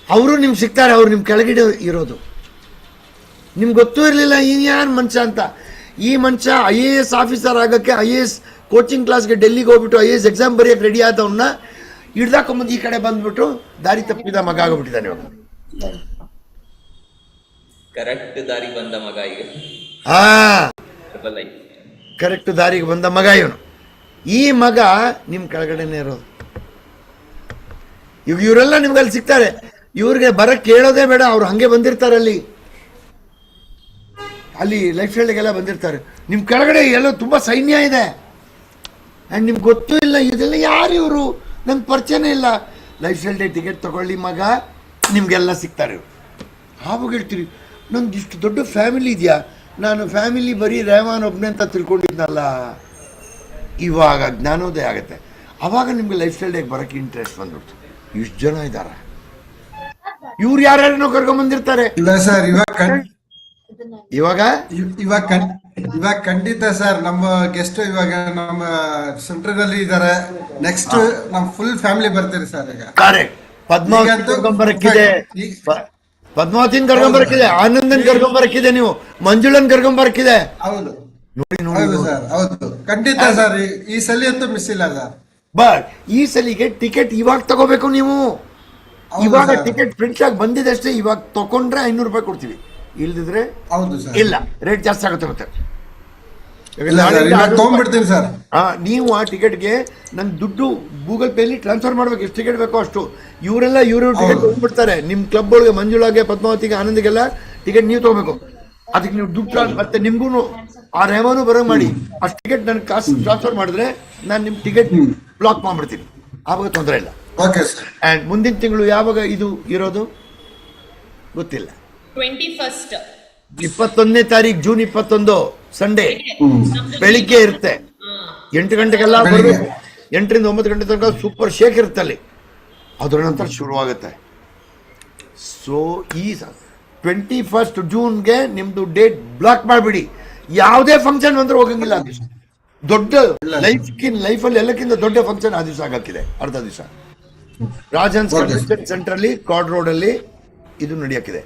[SPEAKER 1] ಅವರು ನಿಮ್ಗೆ ಸಿಗ್ತಾರೆ. ಅವ್ರು ನಿಮ್ಮ ಕೆಳಗಡೆ ಇರೋದು ನಿಮ್ಗೆ ಗೊತ್ತೂ ಇರಲಿಲ್ಲ ಈ ಯಾರು ಮನುಷ್ಯ ಅಂತ. ಈ ಮನುಷ್ಯ IAS ಆಫೀಸರ್ ಆಗೋಕ್ಕೆ IAS ಕೋಚಿಂಗ್ ಕ್ಲಾಸ್ಗೆ ಡೆಲ್ಲಿಗೆ ಹೋಗ್ಬಿಟ್ಟು IAS ಎಕ್ಸಾಮ್ ಬರೆಯೋಕ್ಕೆ ರೆಡಿ ಆದವನ್ನ ಹಿಡ್ದಾಕೊಂಬಂದು ಈ ಕಡೆ ಬಂದ್ಬಿಟ್ಟು ದಾರಿ ತಪ್ಪಿದ ಮಗ ಆಗೋಗ್ಬಿಟ್ಟಿದ್ದಾನೆ ಇವಾಗ.
[SPEAKER 7] ಕರೆಕ್ಟ್ ದಾರಿಗೆ ಬಂದ ಮಗ ಈಗ.
[SPEAKER 1] ಕರೆಕ್ಟ್ ದಾರಿಗೆ ಬಂದ ಮಗ ಇವನು. ಈ ಮಗ ನಿಮ್ಮ ಕೆಳಗಡೆನೇ ಇರೋದು. ಈಗ ಇವರೆಲ್ಲ ನಿಮ್ಗೆ ಅಲ್ಲಿ ಸಿಗ್ತಾರೆ. ಇವ್ರಿಗೆ ಬರಕ್ಕೆ ಕೇಳೋದೇ ಬೇಡ, ಅವ್ರು ಹಂಗೆ ಬಂದಿರ್ತಾರೆ ಅಲ್ಲಿ ಲೈಫ್ ಸ್ಟೈಲ್ಗೆಲ್ಲ ಬಂದಿರ್ತಾರೆ. ನಿಮ್ಮ ಕೆಳಗಡೆ ಎಲ್ಲೋ ತುಂಬ ಸೈನ್ಯ ಇದೆ ಆ್ಯಂಡ್ ನಿಮ್ಗೆ ಗೊತ್ತೂ ಇಲ್ಲ ಇದೆಲ್ಲ ಯಾರು ಇವರು, ನಂಗೆ ಪರಿಚಯನೇ ಇಲ್ಲ. ಲೈಫ್ ಸ್ಟೈಲ್ ಡೇ ಟಿಕೆಟ್ ತೊಗೊಳ್ಳಿ ಮಗ, ನಿಮಗೆಲ್ಲ ಸಿಗ್ತಾರೆ ಇವರು. ಆವಾಗ ಹೇಳ್ತೀರಿ, ನಂಗೆ ಇಷ್ಟು ದೊಡ್ಡ ಫ್ಯಾಮಿಲಿ ಇದೆಯಾ, ನಾನು ಫ್ಯಾಮಿಲಿ ಬರೀ ರೆಹಮಾನ್ ಒಬ್ಬನೇ ಅಂತ ತಿಳ್ಕೊಂಡಿದ್ನಲ್ಲ. ಇವಾಗ ಜ್ಞಾನೋದಯ ಆಗುತ್ತೆ. ಆವಾಗ ನಿಮ್ಗೆ ಲೈಫ್ ಸ್ಟೈಲ್ ಡೇಗೆ ಬರೋಕ್ಕೆ ಇಂಟ್ರೆಸ್ಟ್ ಬಂದ್ಬಿಡ್ತು. ಇಷ್ಟು ಜನ ಇದ್ದಾರೆ, ಇವ್ರು ಯಾರ್ಯಾರನ್ನೋ ಕರ್ಕೊಂಬಂದಿರ್ತಾರೆ.
[SPEAKER 8] ಇಲ್ಲ ಸರ್,
[SPEAKER 1] ಇವಾಗ
[SPEAKER 8] ಖಂಡಿತ ಸರ್, ನಮ್ಮ ಗೆಸ್ಟ್ ಇವಾಗ ನಮ್ಮ ಸೆಂಟರ್ ಅಲ್ಲಿ ಇದಾರೆ. ನೆಕ್ಸ್ಟ್ ನಮ್ ಫುಲ್ ಫ್ಯಾಮಿಲಿ ಬರ್ತೀರಿ ಸರ್. ಈಗ
[SPEAKER 1] ಕರೆಕ್ಟ್. ಪದ್ಮಾವತಿ ಕರ್ಕೊಂಬರಕ್ಕಿದೆ, ಪದ್ಮಾವತಿನ ಕರ್ಕೊಂಬರಕ್ಕಿದೆ, ಆನಂದನ್ ಕರ್ಕೊಂಬರಕ್ಕಿದೆ, ನೀವು ಮಂಜುಳನ್ ಕರ್ಕೊಂಬರಕ್ಕಿದೆ.
[SPEAKER 8] ಹೌದು
[SPEAKER 1] ನೋಡಿ
[SPEAKER 8] ಹೌದು ಸರ್, ಹೌದು ಖಂಡಿತ ಸರ್. ಈ ಸಲ ಅಂತೂ ಮಿಸ್ ಇಲ್ಲ ಸರ್.
[SPEAKER 1] ಬಟ್ ಈ ಸಲಿಗೆ ಟಿಕೆಟ್ ಇವಾಗ ತಗೋಬೇಕು ನೀವು. ಇವಾಗ ಟಿಕೆಟ್ ಪ್ರಿಂಟ್ ಆಗಿ ಬಂದಿದೆ ಅಷ್ಟೇ. ಇವಾಗ ತಗೊಂಡ್ರೆ 500 ರೂಪಾಯಿ ಕೊಡ್ತೀವಿ, ಇಲ್ದಿದ್ರೆ
[SPEAKER 8] ಹೌದು ಸರ್,
[SPEAKER 1] ಇಲ್ಲ, ರೇಟ್ ಜಾಸ್ತಿ ಆಗುತ್ತೆ.
[SPEAKER 8] ತಗೊಂಡ್ಬಿಡ್ತೀನಿ ಸರ್.
[SPEAKER 1] ನೀವು ಆ ಟಿಕೆಟ್ಗೆ ನಂಗೆ ದುಡ್ಡು ಗೂಗಲ್ ಪೇಲಿ ಟ್ರಾನ್ಸ್ಫರ್ ಮಾಡ್ಬೇಕು, ಎಷ್ಟು ಟಿಕೆಟ್ ಬೇಕೋ ಅಷ್ಟು. ಇವರೆಲ್ಲ ಇವರು ಟಿಕೆಟ್ ತಗೊಂಡ್ಬಿಡ್ತಾರೆ. ನಿಮ್ಮ ಕ್ಲಬ್ ಒಳಗೆ ಮಂಜುಳಾಗೆ, ಪದ್ಮಾವತಿಗೆ, ಆನಂದಿಗೆಲ್ಲ ಟಿಕೆಟ್ ನೀವು ತಗೋಬೇಕು. ಅದಕ್ಕೆ ನೀವು ದುಡ್ಡು ಮತ್ತೆ ನಿಮ್ಗೂ ಆ ರೆಹಮಾನು ಬರೋಂಗ್ ಮಾಡಿ. ಅಷ್ಟು ಟಿಕೆಟ್ ನನಗೆ ಕಾಸು ಟ್ರಾನ್ಸ್ಫರ್ ಮಾಡಿದ್ರೆ ನಾನು ನಿಮ್ಮ ಟಿಕೆಟ್ ಬ್ಲಾಕ್ ಮಾಡ್ಬಿಡ್ತೀನಿ, ಆವಾಗ ತೊಂದರೆ ಇಲ್ಲ. ಆ್ಯಂಡ್ ಮುಂದಿನ ತಿಂಗಳು ಯಾವಾಗ ಇದು ಇರೋದು ಗೊತ್ತಿಲ್ಲ. 21ನೇ ತಾರೀಕು, ಜೂನ್ 21 ಸಂಡೇ ಬೆಳಿಗ್ಗೆ ಇರುತ್ತೆ. 8 ಗಂಟೆಗೆಲ್ಲ ಬರಬೇಕು. 8 ರಿಂದ 9 ಗಂಟೆ ತನಕ ಸೂಪರ್ ಶೇಕ್ ಇರುತ್ತೆ ಅಲ್ಲಿ. ಅದರ ನಂತರ ಶುರುವಾಗುತ್ತೆ. ಸೊ 21 ಜೂನ್ಗೆ ನಿಮ್ದು ಡೇಟ್ ಬ್ಲಾಕ್ ಮಾಡಿಬಿಡಿ. ಯಾವುದೇ ಫಂಕ್ಷನ್ ಬಂದ್ರೆ ಹೋಗಂಗಿಲ್ಲ ಆ ದಿವಸ. ದೊಡ್ಡ ಲೈಫಲ್ಲಿ ಎಲ್ಲಕ್ಕಿಂತ ದೊಡ್ಡ ಫಂಕ್ಷನ್ ಆ ದಿವಸ ಆಗಕ್ಕಿದೆ, ಅರ್ಧ ದಿವಸ. ರಾಜನ್ಸ್ ಕನ್ವೆನ್ಷನ್ ಸೆಂಟರ್ ಅಲ್ಲಿ ಕಾರ್ಡ್ ರೋಡ್ ಅಲ್ಲಿ ಇದು ನಡೆಯಕ್ಕಿದೆ.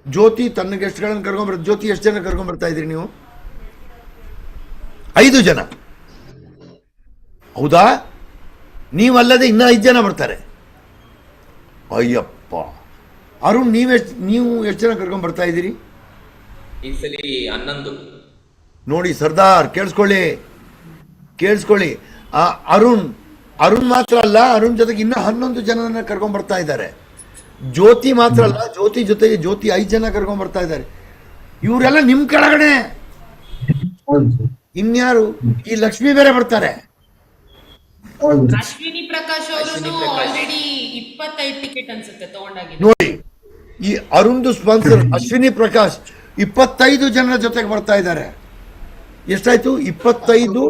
[SPEAKER 1] ಜ್ಯೋತಿ ತನ್ನ ಗೆಸ್ಟ್ಗಳನ್ನು ಕರ್ಕೊಂಡ್ಬರ್ತಾರೆ. ಜ್ಯೋತಿ ಎಷ್ಟು ಜನ ಕರ್ಕೊಂಡ್ ಬರ್ತಾ ಇದ್ರಿ ನೀವು? 5 ಜನ. ಹೌದಾ? ನೀವಲ್ಲದೆ ಇನ್ನ 5 ಜನ ಬರ್ತಾರೆ. ಅಯ್ಯಪ್ಪ. ಅರುಣ್ ನೀವು ಎಷ್ಟು ಜನ ಕರ್ಕೊಂಡ್ ಬರ್ತಾ ಇದ್ದೀರಿ?
[SPEAKER 7] ಈ ಸಲ 11.
[SPEAKER 1] ನೋಡಿ ಸರ್ದಾರ್, ಕೇಳಿಸ್ಕೊಳ್ಳಿ. ಅರುಣ್ ಮಾತ್ರ ಅಲ್ಲ, ಅರುಣ್ ಜೊತೆಗೆ ಇನ್ನ 11 ಜನರನ್ನ ಕರ್ಕೊಂಡ್ ಬರ್ತಾ ಇದ್ದಾರೆ. ಜ್ಯೋತಿ ಮಾತ್ರ ಅಲ್ಲ, ಜ್ಯೋತಿ ಜೊತೆಗೆ 5 ಜನ ಕರ್ಕೊಂಡ್ ಬರ್ತಾ ಇದ್ದಾರೆ. ಇವರೆಲ್ಲ ನಿಮ್ ಕೆಳಗಡೆ. ಇನ್ಯಾರು? ಈ ಲಕ್ಷ್ಮಿ ಬೇರೆ ಬರ್ತಾರೆ.
[SPEAKER 4] ಅಶ್ವಿನಿ ಪ್ರಕಾಶ್ ಅವರು ಆಲ್ರೆಡಿ 25 ಟಿಕೆಟ್ ಅನ್ಸುತ್ತೆ ತಗೊಂಡಾಗಿದೆ.
[SPEAKER 1] ನೋಡಿ, ಈ ಅರುಣ್ದು ಸ್ಪಾನ್ಸರ್ ಅಶ್ವಿನಿ ಪ್ರಕಾಶ್ 25 ಜನರ ಜೊತೆಗೆ ಬರ್ತಾ ಇದ್ದಾರೆ. ಎಷ್ಟಾಯ್ತು? 25,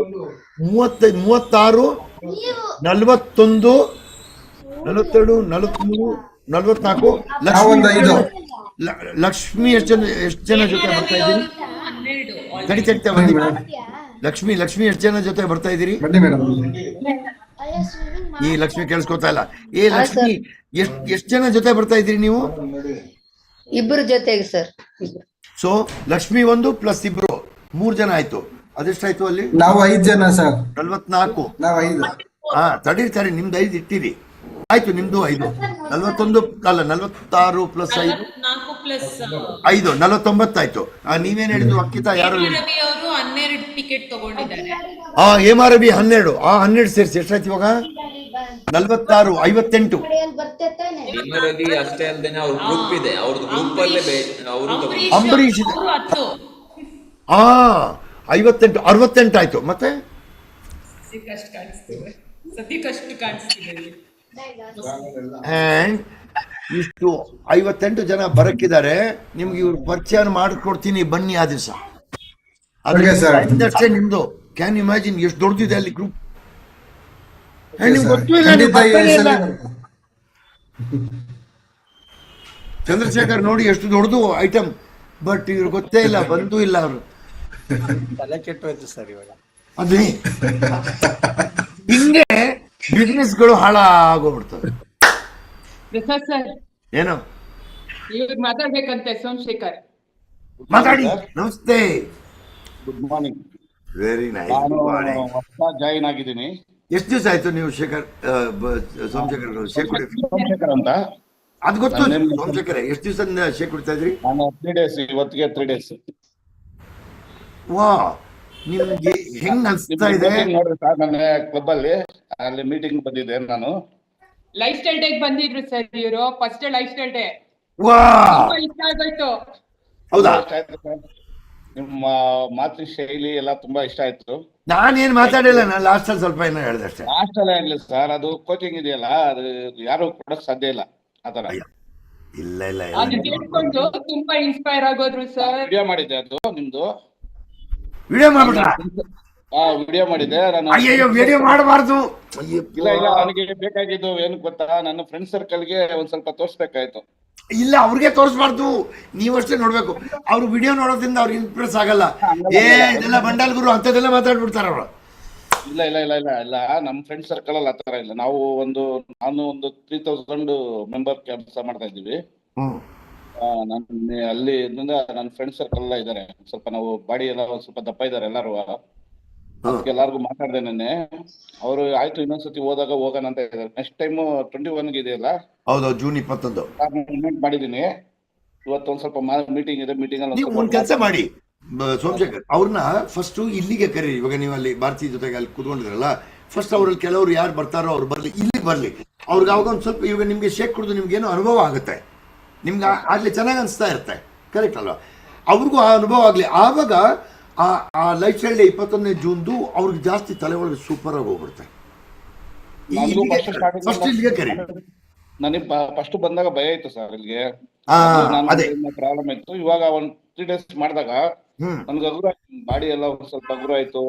[SPEAKER 1] 35, 36, 41, 42, 43, 44. ಲಕ್ಷ್ಮಿ ಎಷ್ಟು ಜನ ಜೊತೆ ಬರ್ತಾ ಇದ್ದೀರಿ?
[SPEAKER 4] 12.
[SPEAKER 1] ಲಕ್ಷ್ಮಿ ಎಷ್ಟು ಜನ ಜೊತೆ ಬರ್ತಾ ಇದ್ದೀರಿ?
[SPEAKER 8] ಬನ್ನಿ ಮೇಡಮ್.
[SPEAKER 1] ಈ ಲಕ್ಷ್ಮಿ ಕೇಳಿಸ್ಕೊತಾ ಇಲ್ಲ. ಲಕ್ಷ್ಮಿ ಎಷ್ಟು ಜನ ಜೊತೆ ಬರ್ತಾ ಇದ್ದೀರಿ ನೀವು?
[SPEAKER 3] 2 ಜೊತೆಗೆ ಸರ್.
[SPEAKER 1] ಸೊ ಲಕ್ಷ್ಮಿ 1 ಪ್ಲಸ್ 2 3 ಜನ ಆಯ್ತು. ಅದೆಷ್ಟಾಯ್ತು ಅಲ್ಲಿ?
[SPEAKER 8] ನಾವು 5 ಜನ ಸರ್.
[SPEAKER 1] 44.
[SPEAKER 8] ನಾವು 5.
[SPEAKER 1] ತಡೀರಿ, ನಿಮ್ದು 5 ಇಟ್ಟಿರಿ. ಆಯ್ತು, ನಿಮ್ದು 5. 41 ಅಲ್ಲ, 46 ಪ್ಲಸ್ 5
[SPEAKER 4] 4 ಪ್ಲಸ್
[SPEAKER 1] 5 49 ಆಯ್ತು. ನೀವೇನ್ ಹೇಳಿದ್ರು ಅಕ್ಕಿತಾ? ಯಾರು?
[SPEAKER 4] ರವಿ ಅವರು 12 ಟಿಕೆಟ್ ತಗೊಂಡಿದ್ದಾರೆ.
[SPEAKER 1] ಹೇಮಾರವಿ 12. 12 ಸೇರಿಸಿ ಎಷ್ಟಾಯ್ತು ಇವಾಗ? 46, 58.
[SPEAKER 7] ರವಿ ಅಷ್ಟೇ ಅಲ್ದೇನೆ ಅವ್ರ ಗ್ರೂಪ್ ಇದೆ, ಅವ್ರದ್ದು ಗ್ರೂಪ್ ಅಲ್ಲೇ ಅವರು
[SPEAKER 1] ಅಂಬರೀಷ್ ಇದೆ.
[SPEAKER 4] 10.
[SPEAKER 1] 58, 68 ಆಯ್ತು. ಮತ್ತೆ
[SPEAKER 4] ಸದ್ಯಕ್ಕಷ್ಟು ಕಾಣಿಸ್ತಿದೆ.
[SPEAKER 1] ಅಂಡ್ ಇಷ್ಟು 58 ಜನ ಬರಕ್ಕಿದ್ದಾರೆ. ನಿಮ್ಗೆ ಇವ್ರು ಪರಿಚಯ ಮಾಡಿಕೊಡ್ತೀನಿ, ಬನ್ನಿ ಆ ದಿವಸ. ಅಷ್ಟೇ ನಿಮ್ದು. ಕ್ಯಾನ್ ಇಮ್ಯಾಜಿನ್ ಎಷ್ಟು ದೊಡ್ಡದಿದೆ ಅಲ್ಲಿ ಗ್ರೂಪ್. ನಿಮ್ಗೆ ಗೊತ್ತೂ ಇಲ್ಲ, ನೀವು ಬರ್ತಾನೆ ಇಲ್ಲ. ಚಂದ್ರಶೇಖರ್ ನೋಡಿ ಎಷ್ಟು ದೊಡ್ಡದು ಐಟಮ್, ಬಟ್ ಇವ್ರು ಗೊತ್ತೇ ಇಲ್ಲ, ಬಂದೂ ಇಲ್ಲ ಅವರು.
[SPEAKER 9] ತಲೆ ಕೆಟ್ಟೋಯ್ತು ಸರ್ ಇವಾಗ.
[SPEAKER 1] ಅದೇ ಹಿಂಗೆ ಬಿಸ್ನೆಸ್ಗಳು ಹಾಳಾಗೋಗ್ಬಿಡ್ತವೆ.
[SPEAKER 10] ಸರ್,
[SPEAKER 1] ಏನು
[SPEAKER 10] ಇವ್ರು ಮಾತಾಡ್ಬೇಕಂತೆ ಸೋಮಶೇಖರ್.
[SPEAKER 1] ಮಾತಾಡಿ. ನಮಸ್ತೆ.
[SPEAKER 9] Good morning.
[SPEAKER 1] Very nice.
[SPEAKER 9] ಹೊಸ ಜಾಯಿನ್ ಆಗಿದ್ದೀನಿ.
[SPEAKER 1] ಎಷ್ಟು ದಿವಸ ಆಯ್ತು ನೀವು ಸೋಮಶೇಖರ್
[SPEAKER 9] ಸೋಮಶೇಖರ್ ಅಂತ?
[SPEAKER 1] ಅದ್ ಗೊತ್ತು. ಸೋಮಶೇಖರ್ ಎಷ್ಟು ದಿವಸದಿಂದ ಶೇಕ್ ಕುಡಿತಾ ಇದ್ರಿ?
[SPEAKER 9] ನಾನು 3 ಡೇಸ್, ಇವತ್ತಿಗೆ 3 ಡೇಸ್.
[SPEAKER 1] ವಾ, ನಿಮ್ಗೆ ಹೆಂಗ್ ಅನ್ಸ್ತಾ ಇದೆ?
[SPEAKER 9] ನೋಡ್ರಿ ಸರ್, ನನ್ನ ಕ್ಲಬ್ ಅಲ್ಲಿ ಮೀಟಿಂಗ್ ಬಂದಿದ್ದೆ ನಾನು.
[SPEAKER 10] ಲೈಫ್ ಸ್ಟೈಲ್ ಡೇ ಬಂದಿದ್ರು ಸರ್ ಇವರು. First life style day.
[SPEAKER 1] ವಾ,
[SPEAKER 10] ಇಷ್ಟ ಆಗೋಯ್ತು.
[SPEAKER 1] ಹೌದಾ?
[SPEAKER 9] ನಿಮ್ಮ ಮಾತೃ ಶೈಲಿ ಎಲ್ಲ ತುಂಬಾ ಇಷ್ಟ ಆಯ್ತು.
[SPEAKER 1] ನಾನೇನ್ ಮಾತಾಡಿಲ್ಲ, ನಾನು ಲಾಸ್ಟ್ ಅಲ್ಲಿ ಸ್ವಲ್ಪ ಏನೋ ಹೇಳ್ದೆ ಅಷ್ಟೇ.
[SPEAKER 9] ಲಾಸ್ಟ್ ಅಲ್ಲ ಇರ್ಲಿ ಸರ್, ಅದು ಕೋಚಿಂಗ್ ಇದೆಯಲ್ಲ, ಅದು ಯಾರು ಕೊಡಕ್ ಸಾಧ್ಯ ಇಲ್ಲ ಆತರ.
[SPEAKER 1] ಇಲ್ಲ
[SPEAKER 10] ಅದು ಕೇಳ್ಕೊಂಡು ತುಂಬಾ ಇನ್ಸ್ಪೈರ್ ಆಗೋದ್ರು ಸರ್.
[SPEAKER 9] ವಿಡಿಯೋ ಮಾಡಿದ್ದೆ, ಅದು ನಿಮ್ದು
[SPEAKER 1] ವಿಡಿಯೋ ಮಾಡ್ಬಿಟ್ರ?
[SPEAKER 9] ವಿಡಿಯೋ ಮಾಡಿದ್ದೆ ನಾನು.
[SPEAKER 1] ಅಯ್ಯೋ, ವಿಡಿಯೋ ಮಾಡಬಾರ್ದು.
[SPEAKER 9] ಇಲ್ಲ, ನನಗೆ ಬೇಕಾಗಿದ್ದು ಏನು ಗೊತ್ತಾ, ನನ್ನ ಫ್ರೆಂಡ್ ಸರ್ಕಲ್ಗೆ ಒಂದ್ ಸ್ವಲ್ಪ ತೋರ್ಸ್ಬೇಕಾಯ್ತು.
[SPEAKER 1] ಇಲ್ಲ, ಅವ್ರಿಗೆ ತೋರಿಸ್ಬಾರ್ದು, ನೀವಷ್ಟೇ ನೋಡ್ಬೇಕು. ಅವ್ರು ವಿಡಿಯೋ ನೋಡೋದ್ರಿಂದ ಅವ್ರು ಇಂಪ್ರೆಸ್ ಆಗಲ್ಲ. ಇದೆಲ್ಲ ಬಂಡಲ್ ಗುರು ಅಂತದೆಲ್ಲ ಮಾತಾಡ್ಬಿಡ್ತಾರ ಅವ್ರು.
[SPEAKER 9] ಇಲ್ಲ, ನಮ್ ಫ್ರೆಂಡ್ ಸರ್ಕಲ್ ಅಲ್ಲಿ ಆತರ ಇಲ್ಲ. ನಾನು ಒಂದು 3000 ಮೆಂಬರ್ ಕೆಲಸ ಮಾಡ್ತಾ ಇದ್ದೀವಿ. ಅಲ್ಲಿ ನನ್ನ ಫ್ರೆಂಡ್ ಸರ್ಕಲ್ ಎಲ್ಲ ಇದಾರೆ. ಸ್ವಲ್ಪ ನಾವು ಬಾಡಿ ಎಲ್ಲ ಸ್ವಲ್ಪ ದಪ್ಪ ಇದಾರೆ ಎಲ್ಲಾರು. ಎಲ್ಲಾರ್ಗು ಮಾತಾಡ್ದೆ ನೆನ್ನೆ. ಅವರು ಆಯ್ತು, ಇನ್ನೊಂದ್ಸತಿ ಹೋದಾಗ ಹೋಗೋಣ ಅಂತ ಇದಾರೆ. ನೆಕ್ಸ್ಟ್ ಟೈಮ್ 21 ಇದೆಯಲ್ಲ,
[SPEAKER 1] ಹೌದು, ಜೂನ್ 21
[SPEAKER 9] ಇನ್ವೈಟ್ ಮಾಡಿದೀನಿ. ಇವತ್ತು ಒಂದ್ ಸ್ವಲ್ಪ ಮೀಟಿಂಗ್ ಇದೆ. ಮೀಟಿಂಗ್ ಅಲ್ಲಿ
[SPEAKER 1] ನೀವು ಒಂದ್ ಕೆಲಸ ಮಾಡಿ ಸೋಮಶೇಖರ್, ಅವ್ರನ್ನ ಫಸ್ಟ್ ಇಲ್ಲಿಗೆ ಕರೀರಿ. ಇವಾಗ ನೀವು ಅಲ್ಲಿ ಭಾರತೀಯ ಜೊತೆಗೆ ಅಲ್ಲಿ ಕೂತ್ಕೊಂಡಿದ್ರಲ್ಲ, ಫಸ್ಟ್ ಅವ್ರಲ್ಲಿ ಕೆಲವರು ಯಾರು ಬರ್ತಾರೋ ಅವ್ರು ಬರ್ಲಿ, ಇಲ್ಲಿಗೆ ಬರ್ಲಿ. ಅವ್ರಿಗೆ ಅವಾಗ ಒಂದ್ ಸ್ವಲ್ಪ, ಇವಾಗ ನಿಮ್ಗೆ ಶೇಕ್ ಕುಡಿದು ನಿಮ್ಗೆ ಏನೋ ಅನುಭವ ಆಗುತ್ತೆ, ನಿಮ್ಗೆ ಆಗ್ಲಿ ಚೆನ್ನಾಗಿ ಅನಿಸ್ತಾ ಇರುತ್ತೆ. ಕರೆಕ್ಟ್ ಅಲ್ವಾ? ಅವ್ರಿಗೂ ಆ ಅನುಭವ ಆಗ್ಲಿ. ಆವಾಗ ಆ ಲೈಫ್ ಸ್ಟೈಲ್ 21ನೇ ಜೂನ್ದು ಅವ್ರಿಗೆ ಜಾಸ್ತಿ ತಲೆ ಒಳಗೆ ಸೂಪರ್ ಆಗಿ ಹೋಗ್ಬಿಡುತ್ತೆ. ಫಸ್ಟ್ ಇಲ್ಲಿಗೆ ಕರಿ.
[SPEAKER 9] ನನಗೆ ಫಸ್ಟ್ ಬಂದಾಗ ಭಯ ಇತ್ತು ಸರ್ ಇಲ್ಲಿಗೆ. ಪ್ರಾಬ್ಲಮ್ ಇತ್ತು. ಇವಾಗ ಒಂದ್ 3 ಡೇಸ್ ಮಾಡಿದಾಗ ನನ್ಗೆ ಹಗುರ ಆಯ್ತು. ಬಾಡಿ ಎಲ್ಲ ಸ್ವಲ್ಪ ಹಗುರ ಆಯ್ತು.